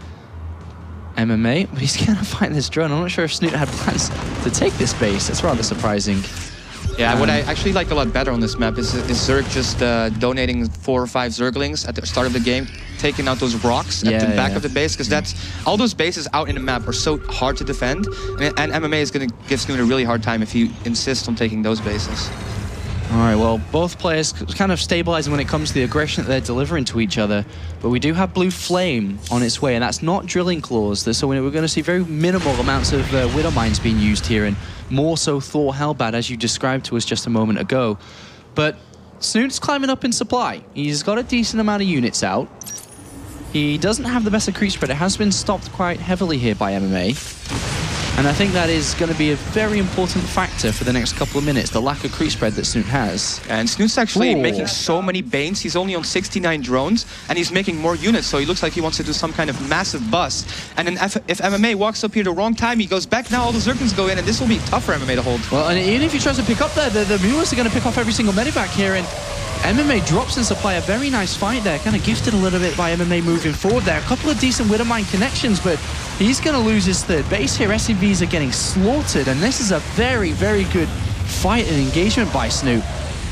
MMA, but he's going to find this drone. I'm not sure if Snute had plans to take this base. That's rather surprising. Yeah, what I actually like a lot better on this map is Zerg just donating 4 or 5 Zerglings at the start of the game, taking out those rocks at the back of the base, because that's all those bases out in the map are so hard to defend, and MMA is going to give Snute a really hard time if he insists on taking those bases. All right, well, both players kind of stabilizing when it comes to the aggression that they're delivering to each other, but we do have Blue Flame on its way, and that's not Drilling Claws, so we're going to see very minimal amounts of Widow Mines being used here, and more so Thor Hellbat, as you described to us just a moment ago. But Snute's climbing up in supply. He's got a decent amount of units out. He doesn't have the best of creep spread. It has been stopped quite heavily here by MMA. And I think that is going to be a very important factor for the next couple of minutes, the lack of creep spread that Snute has. And Snute's actually making so many Banes. He's only on 69 drones, and he's making more units, so he looks like he wants to do some kind of massive bust. And then if MMA walks up here the wrong time, he goes back now, all the Zerglings go in, and this will be tough for MMA to hold. Well, and even if he tries to pick up there, the Mulas are going to pick off every single medevac here, and MMA drops in supply. A very nice fight there, kind of gifted a little bit by MMA moving forward there. A couple of decent Widowmine connections, but He's going to lose his third base here. SCVs are getting slaughtered, and this is a very, very good fight and engagement by Snute.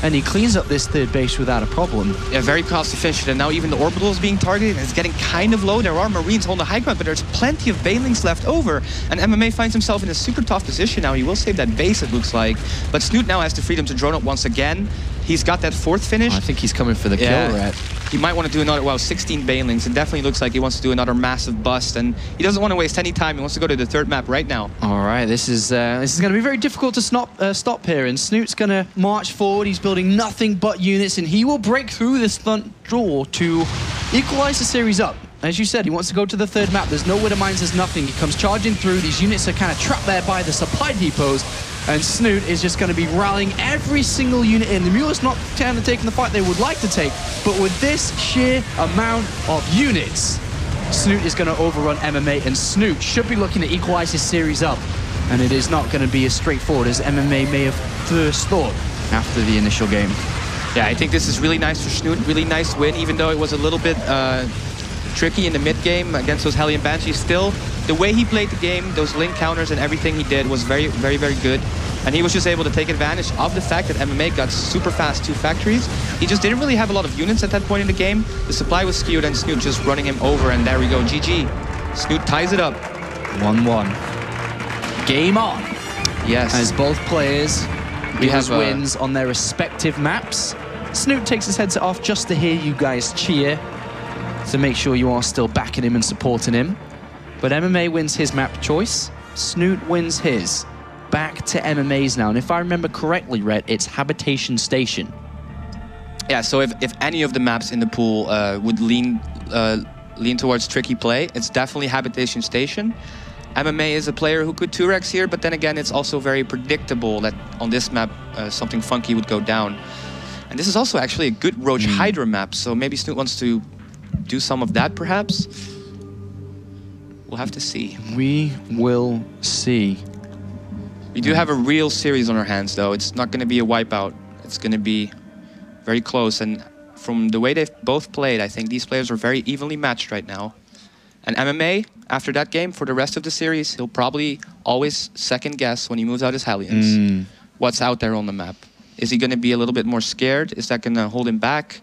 And he cleans up this third base without a problem. Yeah, very cost efficient. And now even the orbital is being targeted and it's getting kind of low. There are Marines on the high ground, but there's plenty of Banelings left over. And MMA finds himself in a super tough position now. He will save that base, it looks like. But Snute now has the freedom to drone it once again. He's got that fourth finish. I think he's coming for the kill, Ret. He might want to do another, well, 16 Banelings. It definitely looks like he wants to do another massive bust, and he doesn't want to waste any time. He wants to go to the third map right now. All right, this is going to be very difficult to stop here, and Snute's going to march forward. He's building nothing but units, and he will break through this front door to equalize the series up. As you said, he wants to go to the third map. There's no widow mines, there's nothing. He comes charging through. These units are kind of trapped there by the supply depots. And Snute is just going to be rallying every single unit in. The Mule's not kind of taking the fight they would like to take, but with this sheer amount of units, Snute is going to overrun MMA, and Snute should be looking to equalize his series up. And it is not going to be as straightforward as MMA may have first thought after the initial game. Yeah, I think this is really nice for Snute. Really nice win, even though it was a little bit tricky in the mid game against those Hellion Banshees. Still, the way he played the game, those link counters and everything he did was very, very, very good. And he was just able to take advantage of the fact that MMA got super fast 2 factories. He just didn't really have a lot of units at that point in the game. The supply was skewed and Snute just running him over, and there we go, GG. Snute ties it up. 1-1. Game on. Yes. As both players have wins on their respective maps. Snute takes his headset off just to hear you guys cheer, to make sure you are still backing him and supporting him. But MMA wins his map choice. Snute wins his. Back to MMA's now. And if I remember correctly, Ret, it's Habitation Station. Yeah, so if any of the maps in the pool would lean towards tricky play, it's definitely Habitation Station. MMA is a player who could 2-rex here, but then again, it's also very predictable that on this map, something funky would go down. And this is also actually a good Roach Hydra map, so maybe Snute wants to do some of that, perhaps. We'll have to see. We will see. We do have a real series on our hands, though. It's not going to be a wipeout. It's going to be very close. And from the way they've both played, I think these players are very evenly matched right now. And MMA, after that game, for the rest of the series, he'll probably always second guess when he moves out his Hellions. What's out there on the map? Is he going to be a little bit more scared? Is that going to hold him back?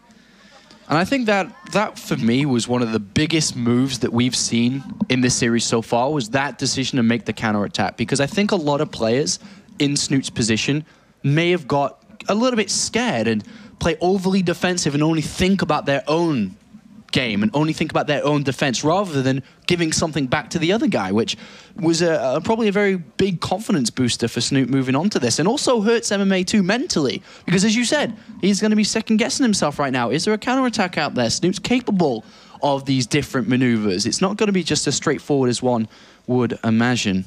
And I think that for me was one of the biggest moves that we've seen in this series so far, was that decision to make the counterattack. Because I think a lot of players in Snute's position may have got a little bit scared and play overly defensive and only think about their own game and only think about their own defense rather than giving something back to the other guy, which was probably a very big confidence booster for Snute moving on to this, and also hurts MMA too mentally, because as you said, he's going to be second guessing himself right now. Is there a counterattack out there? Snute's capable of these different maneuvers. It's not going to be just as straightforward as one would imagine.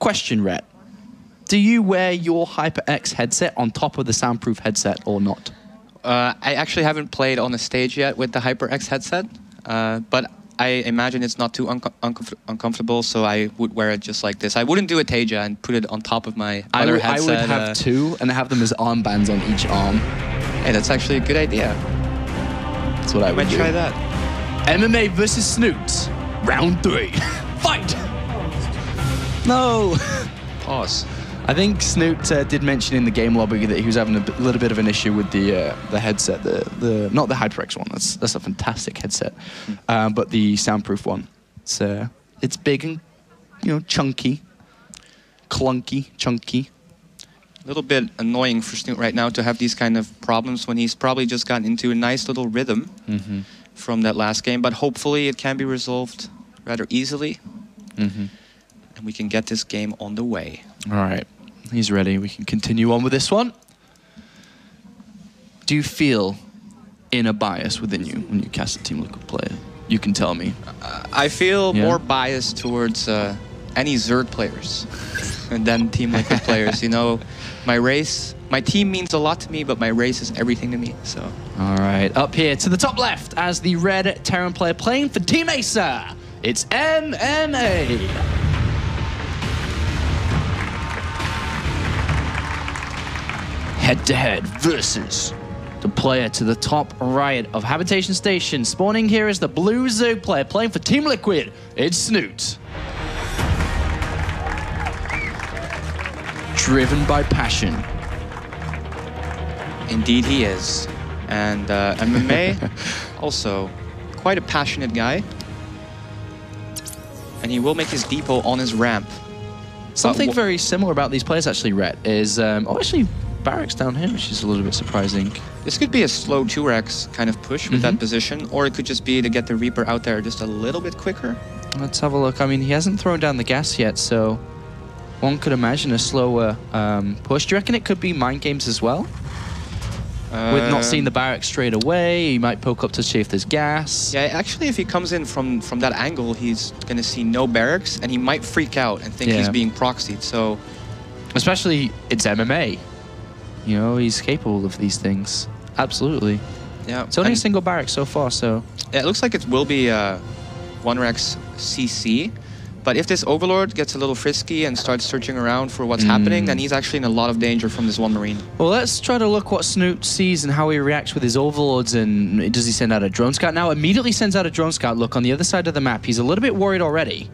Question, Ret. Do you wear your HyperX headset on top of the soundproof headset or not? I actually haven't played on the stage yet with the HyperX headset, but I imagine it's not too uncomfortable, so I would wear it just like this. I wouldn't do a Teja and put it on top of my other headset. I would have 2 and have them as armbands on each arm. Hey, that's actually a good idea. That's what I would do. Try that. MMA versus Snute. Round 3. Fight! No! Pause. I think Snute did mention in the game lobby that he was having a little bit of an issue with the headset, not the HyperX one. That's a fantastic headset, but the soundproof one. It's big and chunky, clunky, chunky. A little bit annoying for Snute right now to have these kind of problems when he's probably just gotten into a nice little rhythm from that last game. But hopefully it can be resolved rather easily, and we can get this game on the way. All right. He's ready. We can continue on with this one. Do you feel inner bias within you when you cast a Team Liquid player? You can tell me. I feel more biased towards any Zerg players than Team Liquid players. You know, my team means a lot to me, but my race is everything to me. So. All right. Up here to the top left as the red Terran player playing for Team Acer. It's MMA. Head-to-head versus the player to the top right of Habitation Station. Spawning here is the blue Zerg player playing for Team Liquid. It's Snute. driven by passion. Indeed he is. And MMA, also quite a passionate guy. And he will make his depot on his ramp. Something very similar about these players, actually, Ret, is... actually, barracks down here, which is a little bit surprising. This could be a slow 2x kind of push with that position, or it could just be to get the Reaper out there just a little bit quicker. Let's have a look. I mean, he hasn't thrown down the gas yet, so one could imagine a slower push. Do you reckon it could be mind games as well? With not seeing the barracks straight away, he might poke up to see if there's gas. Yeah, actually, if he comes in from that angle, he's going to see no barracks, and he might freak out and think he's being proxied, so... Especially, it's MMA. You know, he's capable of these things. Absolutely. Yeah. It's only a single barrack so far, so... Yeah, it looks like it will be 1rex CC. But if this Overlord gets a little frisky and starts searching around for what's happening, then he's actually in a lot of danger from this one Marine. Well, let's try to look what Snute sees and how he reacts with his Overlords, and does he send out a drone scout? Now, immediately sends out a drone scout. Look, on the other side of the map, he's a little bit worried already.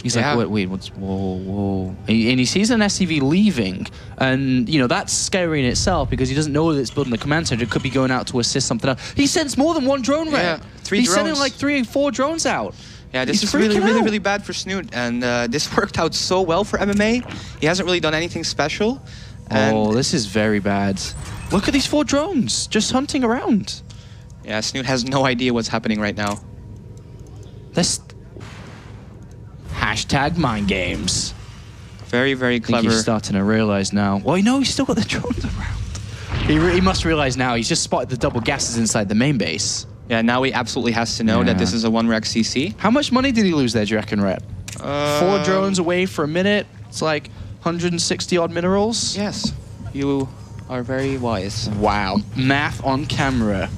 He's like, wait, what's... Whoa. And he sees an SCV leaving, and, you know, that's scary in itself because he doesn't know that it's building the command center. It could be going out to assist something else. He sends more than one drone, right? Yeah, 3 He's drones. sending like 3 or 4 drones out. Yeah, this is really bad for Snute, and this worked out so well for MMA. He hasn't really done anything special. And this is very bad. Look at these 4 drones, just hunting around. Yeah, Snute has no idea what's happening right now. This... Hashtag mind games. Very, very clever. I think he's starting to realize now. Well, you know, he's still got the drones around. He must realize now he's just spotted the double gases inside the main base. Yeah, now he absolutely has to know that this is a 1rex CC. How much money did he lose there, do you reckon, Ret? 4 drones away for a minute. It's like 160 odd minerals. Yes, you are very wise. Wow, math on camera.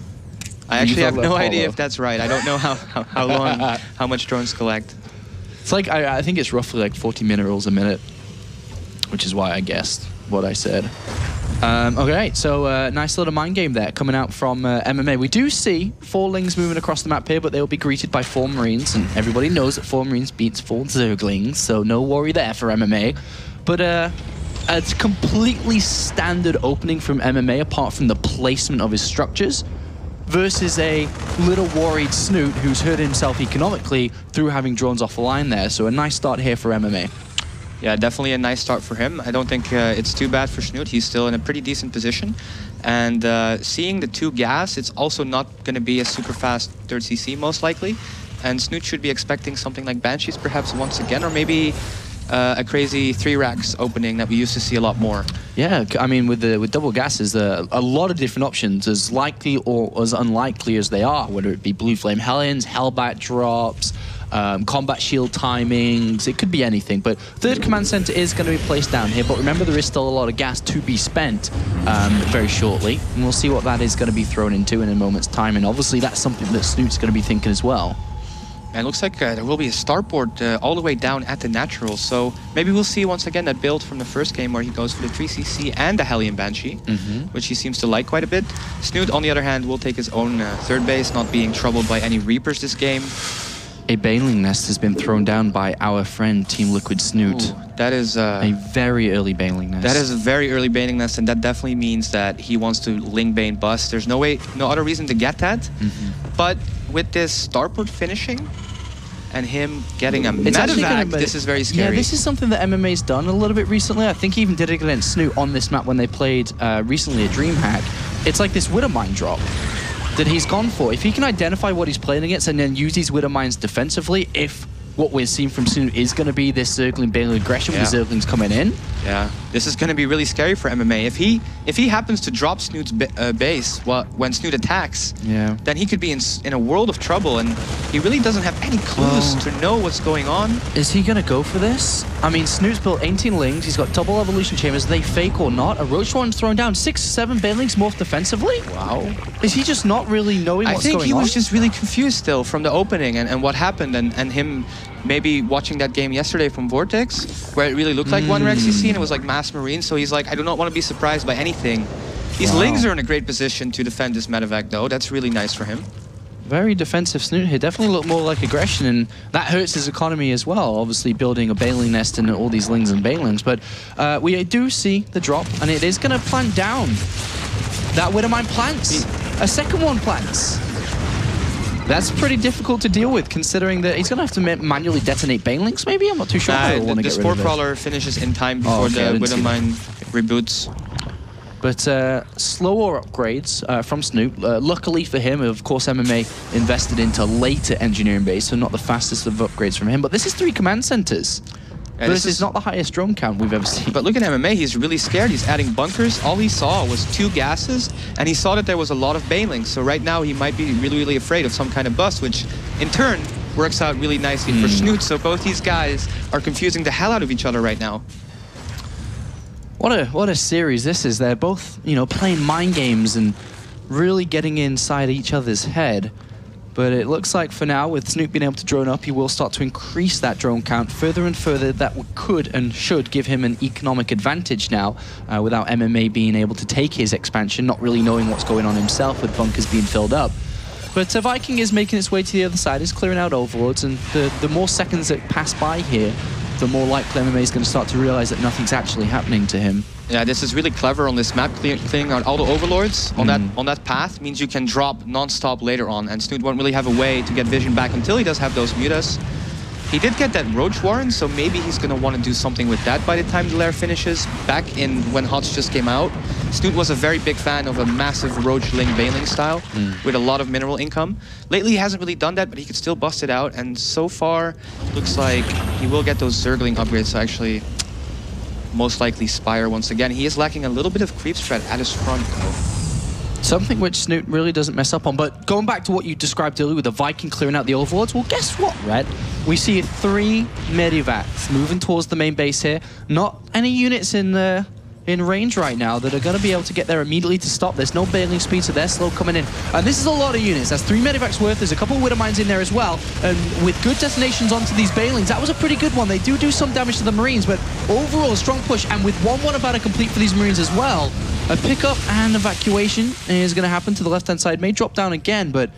I actually have no idea if that's right. I don't know how long, how much drones collect. It's like, I think it's roughly like 40 minerals a minute, which is why I guessed what I said. Okay, so nice little mind game there coming out from MMA. We do see 4 Lings moving across the map here, but they will be greeted by 4 Marines, and everybody knows that 4 Marines beats 4 Zerglings, so no worry there for MMA. But it's completely standard opening from MMA, apart from the placement of his structures, versus a little worried Snute who's hurt himself economically through having drones off the line there. So a nice start here for MMA. Yeah, definitely a nice start for him. I don't think it's too bad for Snute. He's still in a pretty decent position. And seeing the 2 gas, it's also not going to be a super fast 3rd CC, most likely. And Snute should be expecting something like Banshees perhaps once again, or maybe a crazy 3 racks opening that we used to see a lot more. Yeah, I mean, with double gases, a lot of different options, as likely or as unlikely as they are, whether it be Blue Flame Hellions, Hellbat drops, combat shield timings, it could be anything. But 3rd command center is going to be placed down here, but remember there is still a lot of gas to be spent very shortly, and we'll see what that is going to be thrown into in a moment's time, and obviously that's something that Snute's going to be thinking as well. And it looks like there will be a starport all the way down at the natural, so maybe we'll see once again that build from the first game where he goes for the 3CC and the Hellion Banshee, which he seems to like quite a bit. Snute, on the other hand, will take his own 3rd base, not being troubled by any Reapers this game. A Baneling Nest has been thrown down by our friend Team Liquid Snute. Ooh, that is a very early Baneling Nest. That is a very early Baneling Nest, and that definitely means that he wants to Ling Bane bust. There's no other reason to get that. But with this starport finishing and him getting a medevac, this is very scary. Yeah, this is something that MMA's done a little bit recently. I think he even did it against Snute on this map when they played recently a DreamHack. It's like this Widowmine drop that he's gone for. If he can identify what he's playing against and then use these Widowmines defensively, if what we're seeing from Snute is going to be this Zergling Baneling aggression with the Zerglings coming in. Yeah, this is going to be really scary for MMA. If he happens to drop Snute's base when Snute attacks, then he could be in a world of trouble, and he really doesn't have any clues to know what's going on. Is he going to go for this? I mean, Snute's built 18 Lings, he's got double evolution chambers, are they fake or not? A Roach one's thrown down, 6 or 7 Banelings morphed defensively? Wow. Is he just not really knowing what's going on? I think he was just really confused still from the opening and what happened, and him maybe watching that game yesterday from Vortex, where it really looked like 1rex CC and it was like mass Marine, so he's like, I do not want to be surprised by anything. These Lings are in a great position to defend this medevac though, that's really nice for him. Very defensive Snute here. Definitely look more like aggression, and that hurts his economy as well. Obviously, building a Baneling nest and all these Lings and Banelings. But we do see the drop, and it is going to plant down. That Widowmine plants. A second one plants. That's pretty difficult to deal with, considering that he's going to have to manually detonate Banelings, maybe? I'm not too sure. The Spore Crawler finishes in time before the Widowmine reboots. But slower upgrades from Snute. Luckily for him, of course, MMA invested into later engineering base, so not the fastest of upgrades from him. But this is 3 command centers. This is not the highest drone count we've ever seen. But look at MMA, he's really scared. He's adding bunkers. All he saw was 2 gases, and he saw that there was a lot of Banelings. So right now, he might be really, really afraid of some kind of bust, which in turn works out really nicely for Snute. So both these guys are confusing the hell out of each other right now. What a series this is. They're both, you know, playing mind games and really getting inside each other's head. But it looks like for now, with Snute being able to drone up, he will start to increase that drone count further and further. That could and should give him an economic advantage now, without MMA being able to take his expansion, not really knowing what's going on himself with bunkers being filled up. But Viking is making its way to the other side, is clearing out overlords, and the more seconds that pass by here, the more likely MMA is going to start to realize that nothing's actually happening to him. Yeah, this is really clever on this map, clearing out all the overlords on that path means you can drop non-stop later on, and Snute won't really have a way to get vision back until he does have those mutas. He did get that Roach Warren, so maybe he's going to want to do something with that by the time the lair finishes. Back in when HOTS just came out, Snute was a very big fan of a massive Roach Ling Baneling style with a lot of mineral income. Lately, he hasn't really done that, but he could still bust it out, and so far, looks like he will get those Zergling upgrades, so actually most likely Spire once again. He is lacking a little bit of creep spread at his front, though. Something which Snute really doesn't mess up on. But going back to what you described earlier with the Viking clearing out the overlords, well, guess what, Red? We see 3 Medivacs moving towards the main base here. Not any units in range right now that are going to be able to get there immediately to stop. There's no Baneling speed, so they're slow coming in. And this is a lot of units. That's 3 Medivacs worth. There's a couple of Widowmines in there as well. And with good detonations onto these Banelings, that was a pretty good one. They do some damage to the Marines, but overall, a strong push. And with 1-1 about to complete for these Marines as well, a pickup and evacuation is going to happen to the left-hand side. May drop down again, but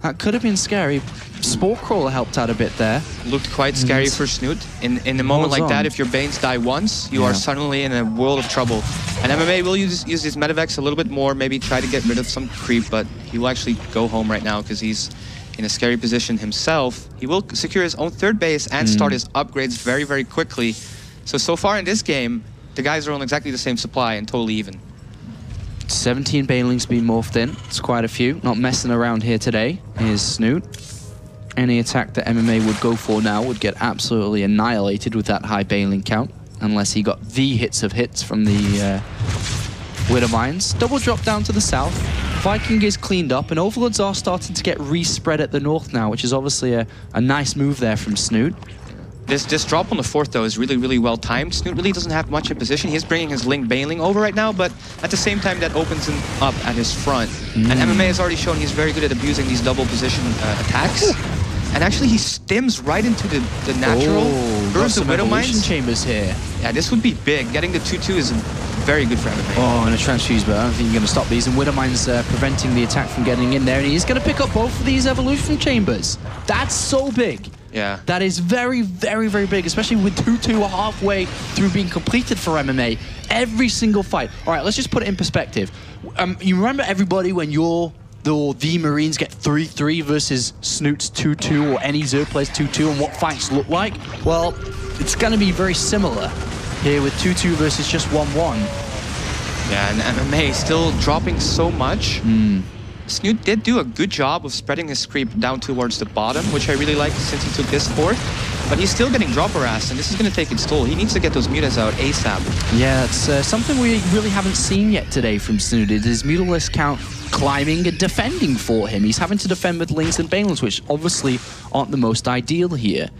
that could have been scary. Spore Crawler helped out a bit there. Looked quite scary for Snute. In a moment like that, if your Banes die once, you are suddenly in a world of trouble. And MMA will use his Medivacs a little bit more, maybe try to get rid of some creep, but he will actually go home right now because he's in a scary position himself. He will secure his own 3rd base and start his upgrades very, very quickly. So far in this game, the guys are on exactly the same supply and totally even. 17 Banelings being morphed in. It's quite a few. Not messing around here today. Here's Snute. Any attack that MMA would go for now would get absolutely annihilated with that high Baneling count, unless he got the hits of hits from the Widowmines. Double drop down to the south. Viking is cleaned up, and overlords are starting to get re-spread at the north now, which is obviously a nice move there from Snute. This drop on the 4th, though, is really, really well timed. Snute really doesn't have much in position. He's bringing his Ling Baneling over right now, but at the same time, that opens him up at his front. And MMA has already shown he's very good at abusing these double position attacks. And actually, he stims right into the natural. Burns the Widowmines chambers here. Yeah, this would be big. Getting the 2-2 is very good for MMA. Oh, and a transfuse, but I don't think you're going to stop these. And Widowmine's preventing the attack from getting in there. And he's going to pick up both of these evolution chambers. That's so big. Yeah. That is very, very, very big, especially with 2-2 halfway through being completed for MMA. Every single fight. All right, let's just put it in perspective. You remember everybody when the Marines get 3-3 versus Snute's 2-2 or any Zerg plays 2-2 and what fights look like? Well, it's going to be very similar here with 2-2 versus just 1-1. Yeah, and MMA still dropping so much. Snute did do a good job of spreading his creep down towards the bottom, which I really like since he took this 4th. But he's still getting drop harassed, and this is going to take its toll. He needs to get those mutas out ASAP. Yeah, it's something we really haven't seen yet today from Snute. It is mutalist count climbing and defending for him. He's having to defend with Lings and Banelings, which obviously aren't the most ideal here.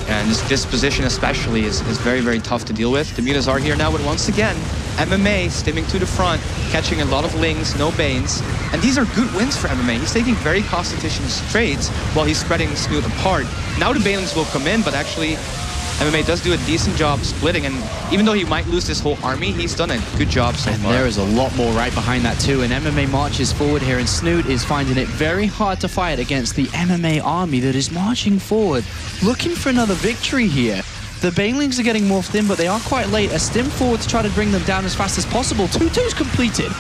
And this position especially is very, very tough to deal with. The mutas are here now, but once again, MMA stimming to the front, catching a lot of Lings, no Banes. And these are good wins for MMA. He's taking very cost-efficient trades while he's spreading Snute apart. Now the Banelings will come in, but actually MMA does do a decent job splitting, and even though he might lose this whole army, he's done a good job so far. There is a lot more right behind that too, and MMA marches forward here, and Snute is finding it very hard to fight against the MMA army that is marching forward, looking for another victory here. The Banelings are getting morphed in, but they are quite late. A stim forward to try to bring them down as fast as possible. 2-2's completed.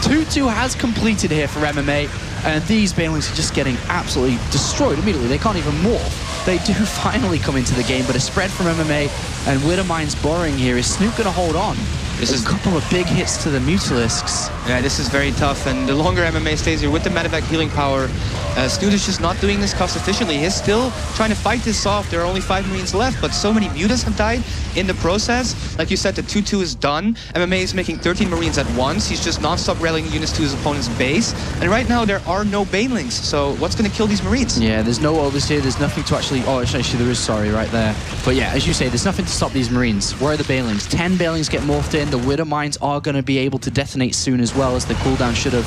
2-2 has completed here for MMA, and these Banelings are just getting absolutely destroyed immediately. They can't even morph. They do finally come into the game, but a spread from MMA and Widdermind's borrowing here. Is Snute going to hold on? This is a couple of big hits to the Mutalisks. Yeah, this is very tough, and the longer MMA stays here with the medevac healing power, Snute is just not doing this cost efficiently. He's still trying to fight this off. There are only 5 Marines left, but so many Mutas have died in the process. Like you said, the 2-2 is done. MMA is making 13 Marines at once. He's just non-stop rallying units to his opponent's base. And right now, there are no Banelings, so what's going to kill these Marines? Yeah, there's no overseer. There's nothing to actually... Oh, actually, there is, sorry, right there. But yeah, as you say, there's nothing to stop these Marines. Where are the Banelings? 10 Banelings get morphed in. The Widderminds are going to be able to detonate soon as well, as the cooldown should have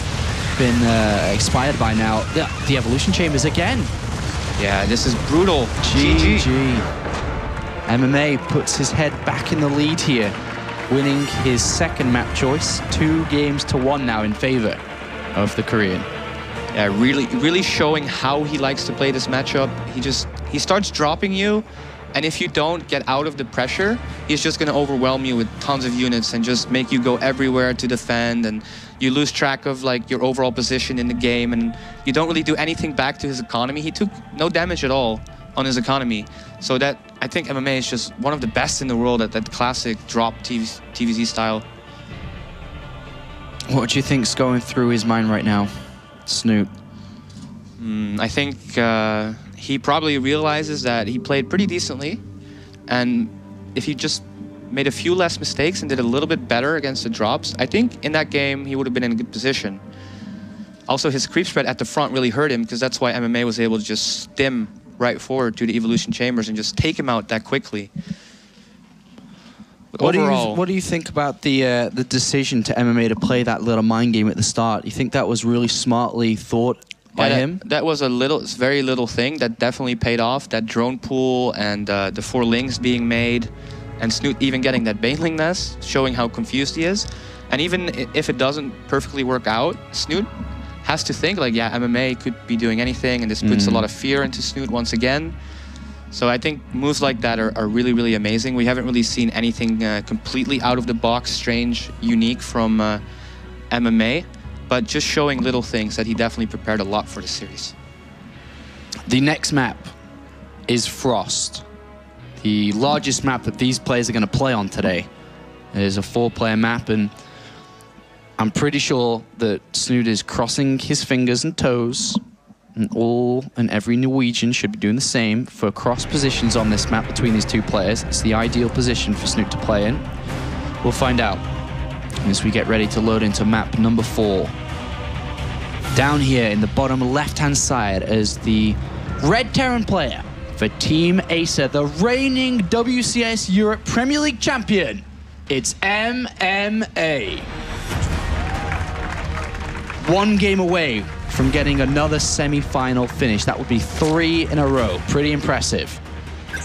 been expired by now. The evolution chambers again. Yeah, this is brutal. GG. MMA puts his head back in the lead here, winning his second map choice. 2-1 now in favor of the Korean. Yeah, really showing how he likes to play this matchup. He starts dropping you, and if you don't get out of the pressure, he's just going to overwhelm you with tons of units and just make you go everywhere to defend, and you lose track of like your overall position in the game, and you don't really do anything back to his economy. He took no damage at all on his economy. So that, I think MMA is just one of the best in the world at that classic drop TVZ style. What do you think's going through his mind right now, Snute? I think he probably realizes that he played pretty decently, and if he just made a few less mistakes and did a little bit better against the drops, I think in that game he would have been in a good position. Also, his creep spread at the front really hurt him, because that's why MMA was able to just stim right forward to the evolution chambers and just take him out that quickly. But overall, what do you think about the decision to MMA to play that little mind game at the start? You think that was really smartly thought by him? That was a very little thing that definitely paid off. That drone pool and the 4 links being made, and Snute even getting that Baneling nest, showing how confused he is. And even if it doesn't perfectly work out, Snute has to think like, yeah, MMA could be doing anything, and this puts a lot of fear into Snute once again. So I think moves like that are really, really amazing. We haven't really seen anything completely out of the box, strange, unique from MMA, but just showing little things that he definitely prepared a lot for the series. The next map is Frost, the largest map that these players are going to play on today. It is a 4-player map, and I'm pretty sure that Snute is crossing his fingers and toes, and all and every Norwegian should be doing the same for cross positions on this map between these 2 players. It's the ideal position for Snute to play in. We'll find out as we get ready to load into map number 4. Down here in the bottom left-hand side is the Red Terran player for Team Acer, the reigning WCS Europe Premier League champion. It's MMA. 1 game away from getting another semi-final finish. That would be 3 in a row. Pretty impressive.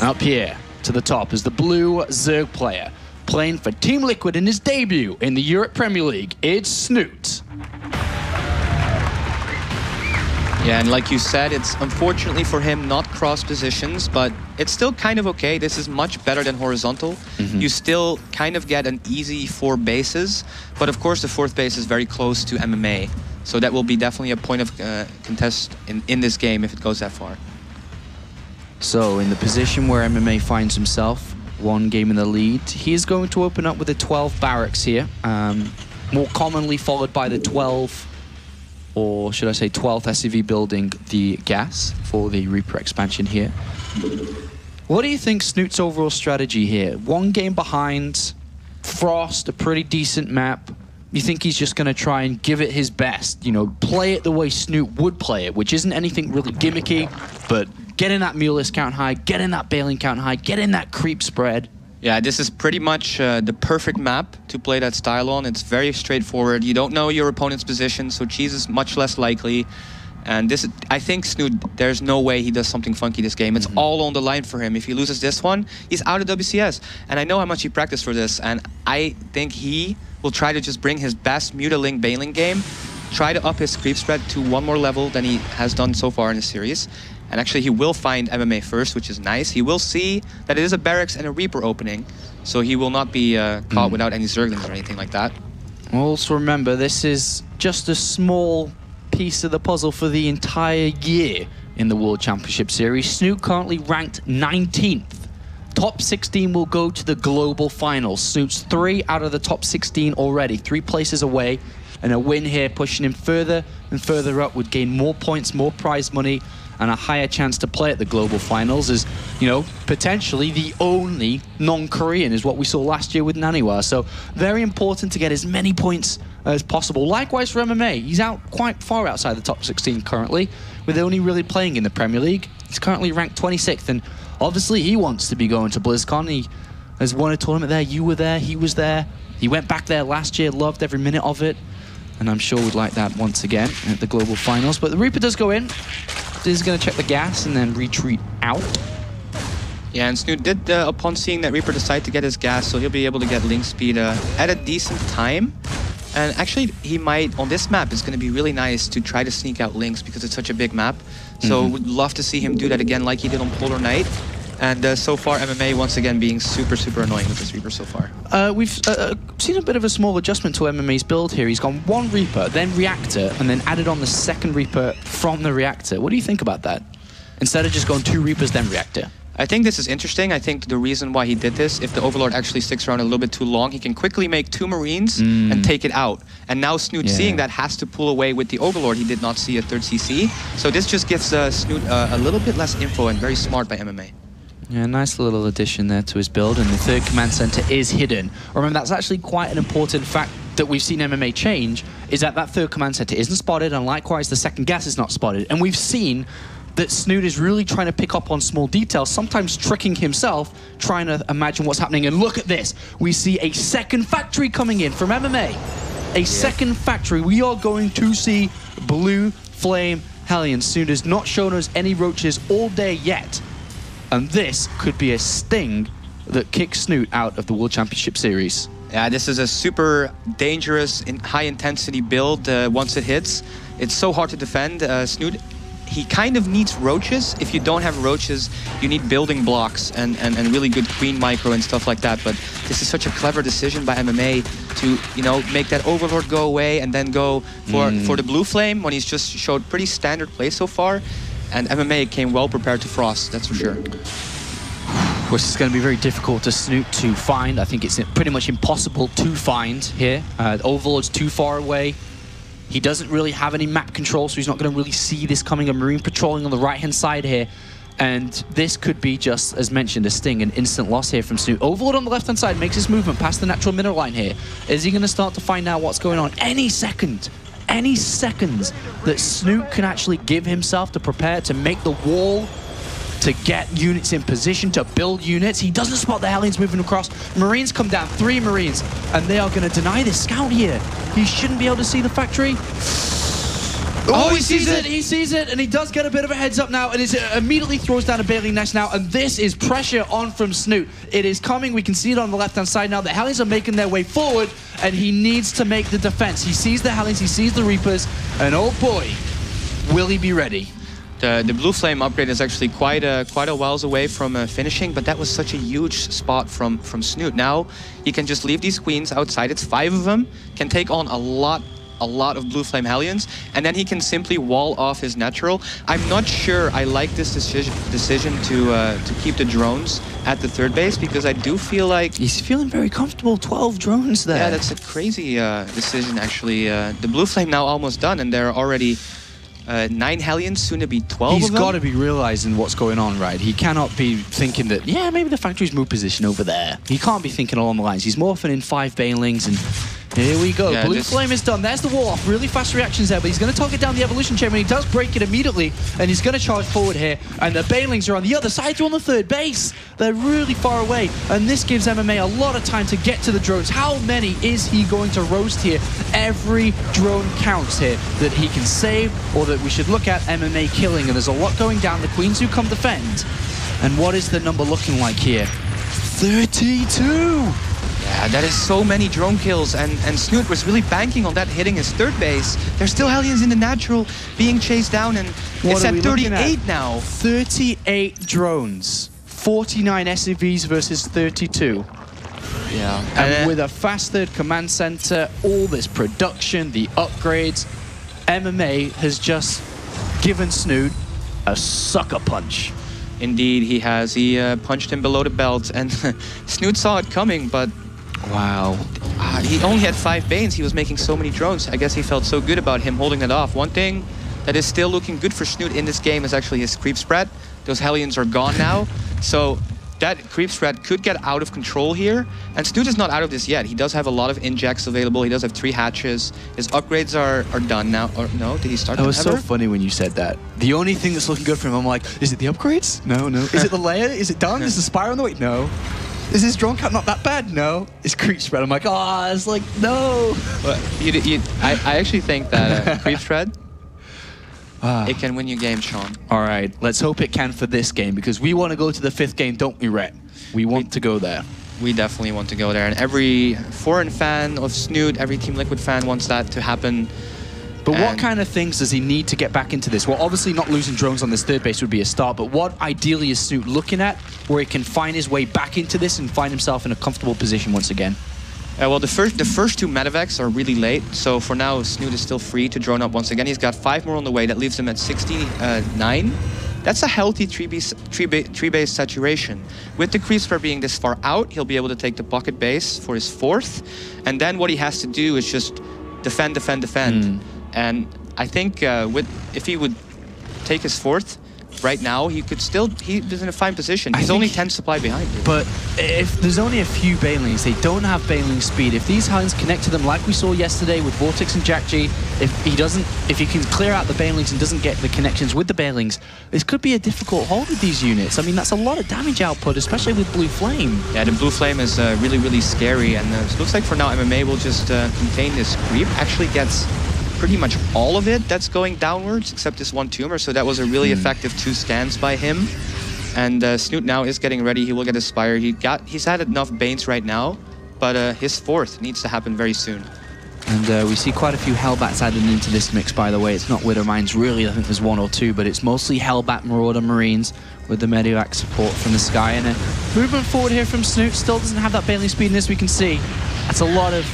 Up here to the top is the blue Zerg player playing for Team Liquid in his debut in the Europe Premier League. It's Snute. Yeah, and like you said, it's unfortunately for him not cross positions, but it's still kind of okay. This is much better than horizontal. You still kind of get an easy 4 bases, but of course the 4th base is very close to MMA. So that will be definitely a point of contest in this game if it goes that far. So in the position where MMA finds himself, 1 game in the lead, he's going to open up with the 12 barracks here, more commonly followed by the 12, or should I say 12th SCV building the gas for the Reaper expansion here. What do you think Snute's overall strategy here? 1 game behind, Frost, a pretty decent map. You think he's just going to try and give it his best, you know, play it the way Snute would play it, which isn't anything really gimmicky, but getting that Mulist count high, getting that Baneling count high, getting that creep spread. Yeah, this is pretty much the perfect map to play that style on. It's very straightforward. You don't know your opponent's position, so cheese is much less likely. And this, I think Snute, there's no way he does something funky this game. It's all on the line for him. If he loses this one, he's out of WCS. And I know how much he practiced for this, and I think he will try to just bring his best Mutaling Baneling game, try to up his creep spread to one more level than he has done so far in the series. And actually, he will find MMA first, which is nice. He will see that it is a Barracks and a Reaper opening, so he will not be caught without any Zerglings or anything like that. Also remember, this is just a small piece of the puzzle for the entire year in the World Championship Series. Snute currently ranked 19th. Top 16 will go to the global finals. Snute's 3 out of the top 16 already, 3 places away, and a win here pushing him further and further up would gain more points, more prize money, and a higher chance to play at the global finals as, you know, potentially the only non-Korean is what we saw last year with Naniwa. So very important to get as many points as possible. Likewise for MMA, he's out quite far outside the top 16 currently, with only really playing in the Premier League. He's currently ranked 26th, and obviously he wants to be going to BlizzCon. He has won a tournament there, you were there, he was there. He went back there last year, loved every minute of it, and I'm sure would like that once again at the global finals. But the Reaper does go in. He's going to check the gas and then retreat out. Yeah, and Snute did, upon seeing that Reaper, decide to get his gas, so he'll be able to get link speed at a decent time. And actually, he might, on this map, it's going to be really nice to try to sneak out links because it's such a big map. So would love to see him do that again like he did on Polar Knight. And so far, MMA once again being super, super annoying with this Reaper so far. We've seen a bit of a small adjustment to MMA's build here. He's gone 1 Reaper, then Reactor, and then added on the 2nd Reaper from the Reactor. What do you think about that? Instead of just going 2 Reapers, then Reactor. I think this is interesting. I think the reason why he did this, if the Overlord actually sticks around a little bit too long, he can quickly make 2 Marines and take it out. And now Snute, seeing that, has to pull away with the Overlord. He did not see a 3rd CC. So this just gives Snute a little bit less info, and very smart by MMA. Yeah, nice little addition there to his build, and the 3rd command center is hidden. Remember, that's actually quite an important fact that we've seen MMA change, is that that 3rd command center isn't spotted, and likewise the 2nd gas is not spotted. And we've seen that Snute is really trying to pick up on small details, sometimes tricking himself, trying to imagine what's happening. And look at this. We see a 2nd factory coming in from MMA. A 2nd factory. We are going to see Blue Flame Hellions. Snute has not shown us any roaches all day yet. And this could be a sting that kicks Snute out of the World Championship Series. Yeah, this is a super dangerous, high-intensity build once it hits. It's so hard to defend. Snute, he kind of needs roaches. If you don't have roaches, you need building blocks and really good queen micro and stuff like that. But this is such a clever decision by MMA to, you know, make that Overlord go away and then go for the Blue Flame when he's just showed pretty standard play so far. And MMA came well prepared to Frost, that's for sure. Which is going to be very difficult to Snute to find. I think it's pretty much impossible to find here. Overlord's too far away. He doesn't really have any map control, so he's not going to really see this coming. A Marine patrolling on the right-hand side here. And this could be, just as mentioned, a sting, an instant loss here from Snute. Overlord on the left-hand side makes his movement past the natural middle line here. Is he going to start to find out what's going on? Any seconds that Snute can actually give himself to prepare to make the wall, to get units in position, to build units. He doesn't spot the Hellions moving across. Marines come down, 3 Marines, and they are going to deny this scout here. He shouldn't be able to see the factory. Oh, he sees it! He sees it, and he does get a bit of a heads up now, and it immediately throws down a Baneling nest now, and this is pressure on from Snute. It is coming. We can see it on the left-hand side now. The Hellions are making their way forward, and he needs to make the defense. He sees the Hellions, he sees the Reapers, and oh boy, will he be ready. The Blue Flame upgrade is actually quite a whiles away from finishing, but that was such a huge spot from Snute. Now he can just leave these queens outside. It's 5 of them, can take on a lot of Blue Flame Hellions, and then he can simply wall off his natural. I'm not sure I like this decision to keep the drones at the 3rd base, because I do feel like he's feeling very comfortable. 12 drones there. Yeah, that's a crazy decision actually. The Blue Flame now almost done, and there are already 9 Hellions, soon to be 12 He's of them. got to be realizing what's going on, right? He cannot be thinking that, yeah, maybe the factory's move position over there. He can't be thinking along the lines. He's morphing in 5 Banelings, and Here we go. Yeah, Blue Flame is done. There's the wall off. Really fast reactions there, but he's going to target down the Evolution Chamber. He does break it immediately, and he's going to charge forward here. And the Banelings are on the other side. They're on the third base. They're really far away, and this gives MMA a lot of time to get to the drones. How many is he going to roast here? Every drone counts here that he can save, or that we should look at MMA killing. And there's a lot going down. The Queens who come defend. And what is the number looking like here? 32! Yeah, that is so many drone kills, and Snute was really banking on that hitting his third base. There's still Hellions in the natural being chased down, and it's at 38 now. 38 drones, 49 SCVs versus 32. Yeah. And with a fast third command center, all this production, the upgrades, MMA has just given Snute a sucker punch. Indeed, he has. He punched him below the belt, and Snute saw it coming, but wow. He only had 5 Banes. He was making so many drones. I guess he felt so good about him holding it off. One thing that is still looking good for Snute in this game is actually his creep spread. Those Hellions are gone now, so that creep spread could get out of control here. And Snute is not out of this yet. He does have a lot of injects available. He does have 3 hatches. His upgrades are done now. Or no, did he start them That was ever? so funny when you said that. The only thing that's looking good for him, I'm like, is it the upgrades? No, no. Is it the layer? Is it done? Is the Spire on the way? No. Is his drone count not that bad? No. His creep spread, I'm like, oh, it's like, no. But I actually think that creep spread, it can win you games, Sean. All right, let's hope it can for this game, because we want to go to the 5th game, don't we, Ret? We want to go there. We definitely want to go there, and every foreign fan of Snute, every Team Liquid fan wants that to happen. But what kind of things does he need to get back into this? Well, obviously not losing drones on this third base would be a start, but what ideally is Snute looking at where he can find his way back into this and find himself in a comfortable position once again? Well, the first 2 Medivacs are really late, so for now Snute is still free to drone up once again. He's got 5 more on the way. That leaves him at 69. That's a healthy 3-base saturation. With the creep spread being this far out, he'll be able to take the bucket base for his 4th, and then what he has to do is just defend, defend, defend. And I think if he would take his 4th right now, he's in a fine position. He's only 10 supply behind. But if there's only a few Banelings, they don't have Baneling speed. If these Hellions connect to them like we saw yesterday with Vortex and Jack G, if he can clear out the Banelings and doesn't get the connections with the Banelings, this could be a difficult hold with these units. I mean, that's a lot of damage output, especially with Blue Flame. Yeah, the Blue Flame is really, really scary, and it looks like for now MMA will just contain this creep. Actually gets pretty much all of it that's going downwards, except this 1 tumor, so that was a really effective 2 scans by him. And Snute now is getting ready. He will get his Spire. He's had enough Banes right now, but his 4th needs to happen very soon. And we see quite a few Hellbats added into this mix, by the way. It's not Widow Mines, really. I think there's 1 or 2, but it's mostly Hellbat Marauder Marines with the Medivac support from the sky. And movement forward here from Snute. Still doesn't have that Baneling speed in this, we can see. That's a lot of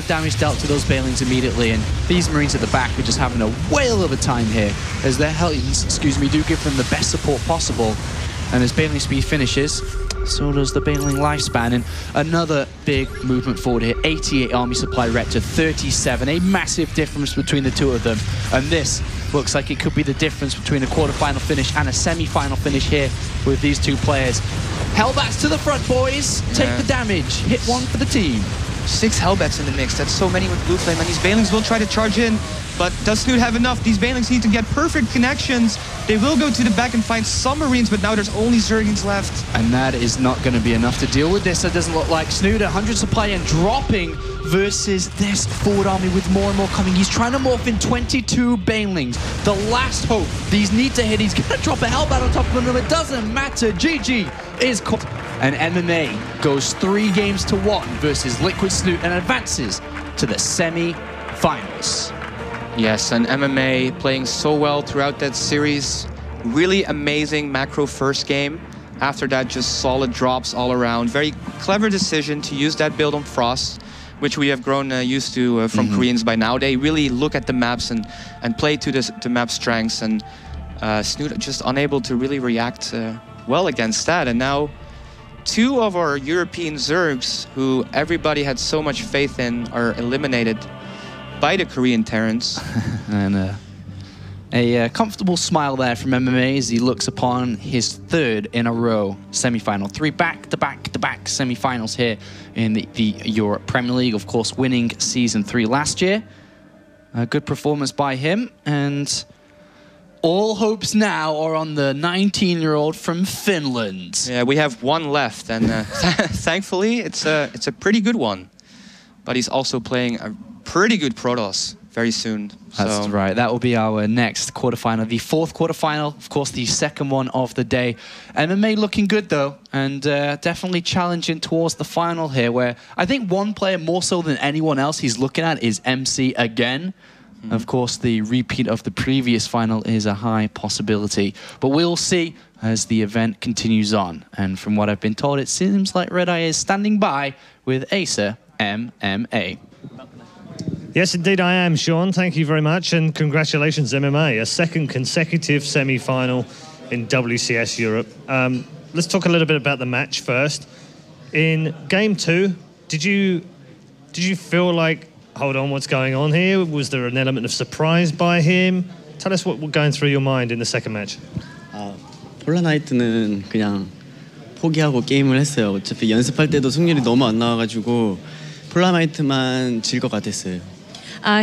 damage dealt to those Banelings immediately, and these Marines at the back are just having a whale of a time here as their Hellions, do give them the best support possible. And as Baneling speed finishes, so does the Baneling lifespan. And another big movement forward here, 88 army supply rep to 37, a massive difference between the 2 of them. And this looks like it could be the difference between a quarterfinal finish and a semi-final finish here with these 2 players. Hellbats to the front, boys. Take the damage. Hit 1 for the team. 6 Hellbats in the mix. That's so many with Blue Flame, and these Banelings will try to charge in, but does Snute have enough? These Banelings need to get perfect connections. They will go to the back and find some Marines, but now there's only Zerglings left. And that is not going to be enough to deal with this. It doesn't look like Snute, 100 supply and dropping versus this forward army with more and more coming. He's trying to morph in 22 Banelings. The last hope. These need to hit. He's going to drop a Hellbat on top of them. It doesn't matter. GG is caught. And MMA goes 3 games to 1 versus Liquid Snute and advances to the semi-finals. Yes, and MMA playing so well throughout that series. Really amazing macro first game. After that, just solid drops all around. Very clever decision to use that build on Frost, which we have grown used to from Koreans by now. They really look at the maps and play to the map strengths, and Snute just unable to really react well against that. And now 2 of our European Zergs, who everybody had so much faith in, are eliminated by the Korean Terrans. And A comfortable smile there from MMA as he looks upon his third in a row semi-final. 3 back-to-back semi-finals here in the Europe Premier League. Of course, winning Season 3 last year. A good performance by him, and all hopes now are on the 19-year-old from Finland. Yeah, we have one left, and thankfully it's a pretty good one. But he's also playing a pretty good Protoss very soon. That's right. That will be our next quarterfinal, the 4th quarterfinal. Of course, the second one of the day. MMA looking good though, and definitely challenging towards the final here, where I think one player more so than anyone else he's looking at is MC again. Of course, the repeat of the previous final is a high possibility, but we'll see as the event continues on. And from what I've been told, it seems like Red Eye is standing by with Acer MMA. Yes, indeed I am, Sean. Thank you very much, and congratulations, MMA. A second consecutive semi-final in WCS Europe. Let's talk a little bit about the match first. In Game 2, did you feel like, hold on, what's going on here? Was there an element of surprise by him? Tell us what was going through your mind in the second match. 폴라나이트는 그냥 포기하고 게임을 했어요. 어차피 연습할 때도 승률이 너무 안 나와가지고 폴라나이트만 질 것 같았어요.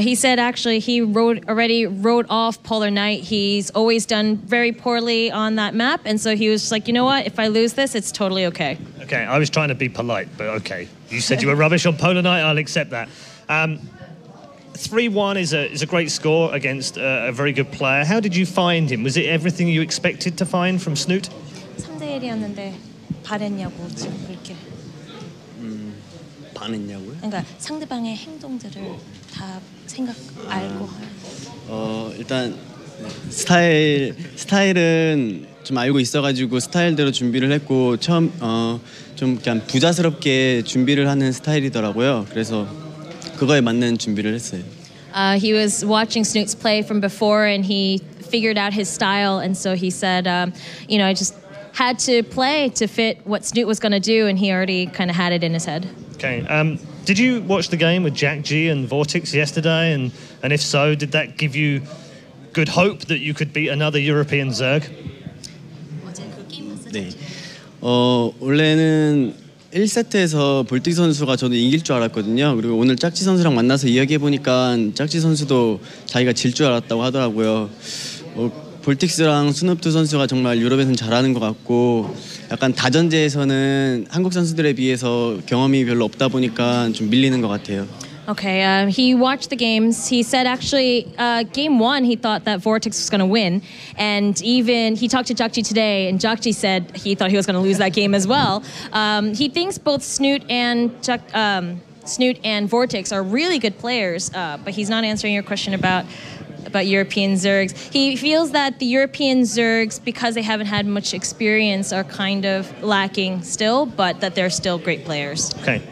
He said actually he already wrote off Polar Knight. He's always done very poorly on that map, and so he was just like, you know what, if I lose this, it's totally okay. Okay, I was trying to be polite, but okay. You said you were rubbish on Polar Knight, I'll accept that. 3-1 is a great score against a very good player. How did you find him? Was it everything you expected to find from Snute? 3대1이었는데 반했냐고 지금 그렇게. 반했냐고요? 그러니까 상대방의 행동들을 다 알고. 일단 스타일은 좀 알고 있어가지고 스타일대로 준비를 했고 처음 좀 그냥 부자스럽게 준비를 하는 스타일이더라고요. 그래서 그거에 맞는 준비를 했어요. He was watching Snute's play from before, and he figured out his style, and so he said, you know, I just had to play to fit what Snute was going to do, and he already kind of had it in his head. Okay. Did you watch the game with Jack G and Vortex yesterday? And if so, did that give you good hope that you could beat another European Zerg? 네. 원래는 1세트에서 볼틱 선수가 저도 이길 줄 알았거든요. 그리고 오늘 짝지 선수랑 만나서 이야기해보니까 짝지 선수도 자기가 질 줄 알았다고 하더라고요. 볼틱스랑 스누프 선수가 정말 유럽에서는 잘하는 것 같고 약간 다전제에서는 한국 선수들에 비해서 경험이 별로 없다 보니까 좀 밀리는 것 같아요. Okay, he watched the games. He said actually, game 1, he thought that Vortex was going to win. And even he talked to Jakji today, and Jakji said he thought he was going to lose that game as well. He thinks both Snute and Vortex are really good players, but he's not answering your question about European Zergs. He feels that the European Zergs, because they haven't had much experience, are kind of lacking still, but that they're still great players. Okay.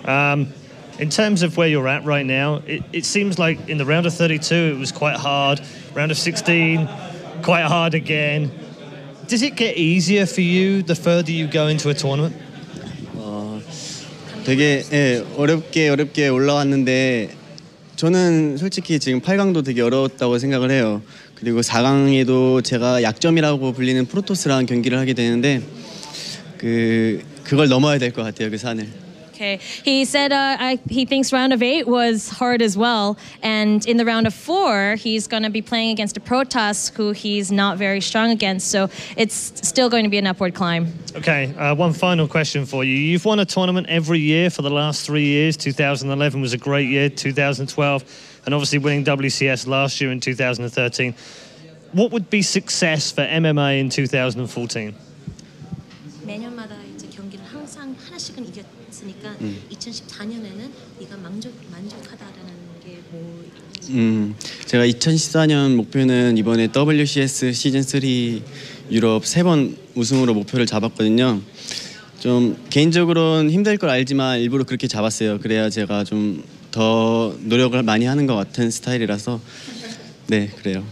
In terms of where you're at right now, it seems like in the round of 32 it was quite hard. Round of 16, quite hard again. Does it get easier for you the further you go into a tournament? 되게 어렵게 올라왔는데 저는 솔직히 지금 8강도 되게 어려웠다고 생각을 해요. 그리고 4강에도 제가 약점이라고 불리는 프로토스랑 경기를 하게 되는데 그걸 넘어야 될 것 같아요, 그 산을. Okay, he said he thinks round of 8 was hard as well, and in the round of 4 he's going to be playing against a Protoss who he's not very strong against, so it's still going to be an upward climb. Okay, one final question for you. You've won a tournament every year for the last 3 years. 2011 was a great year, 2012, and obviously winning WCS last year in 2013. What would be success for MMA in 2014? 매년마다 이제 경기를 항상 하나씩은 이겼으니까 2014년에는 네가 만족하다라는 게 뭐? 제가 2014년 목표는 이번에 WCS 시즌 3 유럽 3번 우승으로 목표를 잡았거든요. 좀 개인적으로는 힘들 걸 알지만 일부러 그렇게 잡았어요. 그래야 제가 좀 더 노력을 많이 하는 것 같은 스타일이라서 네, 그래요.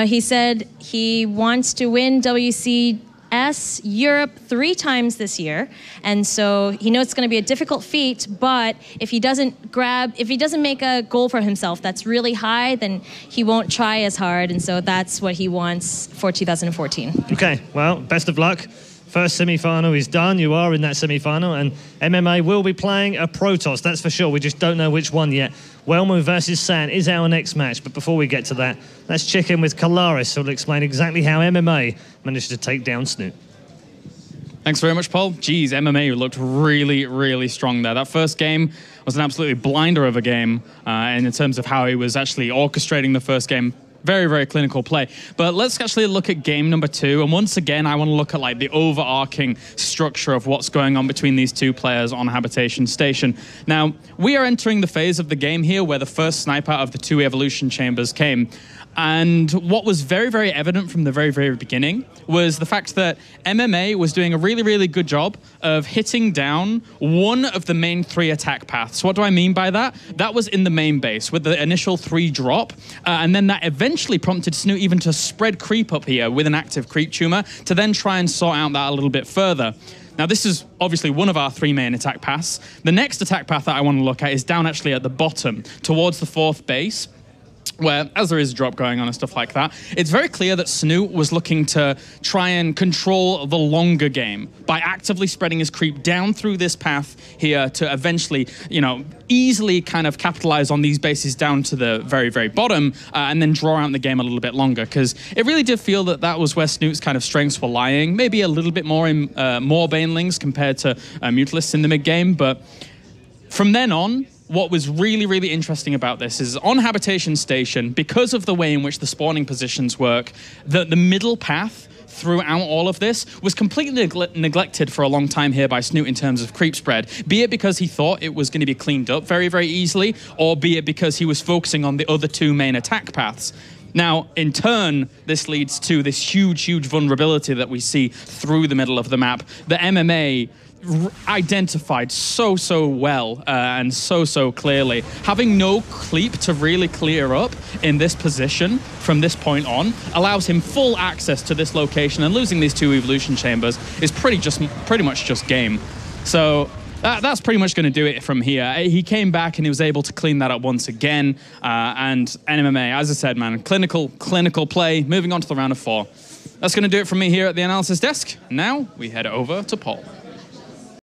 He said he wants to win WCS WCS Europe 3 times this year. And so he knows it's going to be a difficult feat, but if he doesn't make a goal for himself that's really high, then he won't try as hard. And so that's what he wants for 2014. Okay, well, best of luck. First semi-final is done. You are in that semi-final, and MMA will be playing a Protoss, that's for sure. We just don't know which one yet. Wellmu versus San is our next match, but before we get to that, let's check in with Kalaris, who'll explain exactly how MMA managed to take down Snute. Thanks very much, Paul. Geez, MMA looked really, really strong there. That first game was an absolutely blinder of a game, and in terms of how he was actually orchestrating the first game. Very, very clinical play. But let's actually look at game number 2. And once again, I want to look at like the overarching structure of what's going on between these two players on Habitation Station. Now, we are entering the phase of the game here where the first snipe out of the 2 evolution chambers came. And what was very, very evident from the very, very beginning was the fact that MMA was doing a really, really good job of hitting down one of the main 3 attack paths. What do I mean by that? That was in the main base with the initial 3 drop, and then that eventually prompted Snute even to spread creep up here with an active creep tumor to then try and sort out that a little bit further. Now, this is obviously one of our 3 main attack paths. The next attack path that I want to look at is down actually at the bottom, towards the 4th base, where, as there is a drop going on and stuff like that, it's very clear that Snute was looking to try and control the longer game by actively spreading his creep down through this path here to eventually, you know, easily kind of capitalize on these bases down to the very, very bottom and then draw out the game a little bit longer, because it really did feel that that was where Snute's kind of strengths were lying. Maybe a little bit more in more Banelings compared to Mutalisks in the mid-game, but from then on, what was really, really interesting about this is on Habitation Station, because of the way in which the spawning positions work, the middle path throughout all of this was completely neglected for a long time here by Snute in terms of creep spread, be it because he thought it was going to be cleaned up very, very easily, or be it because he was focusing on the other 2 main attack paths. Now, in turn, this leads to this huge, huge vulnerability that we see through the middle of the map. The MMA identified so well and so clearly. Having no creep to really clear up in this position from this point on allows him full access to this location, and losing these 2 evolution chambers is pretty much just game. So that's pretty much going to do it from here. He came back and he was able to clean that up once again, and MMA, as I said, man, clinical play, moving on to the round of 4. That's going to do it from me here at the analysis desk. Now we head over to Paul.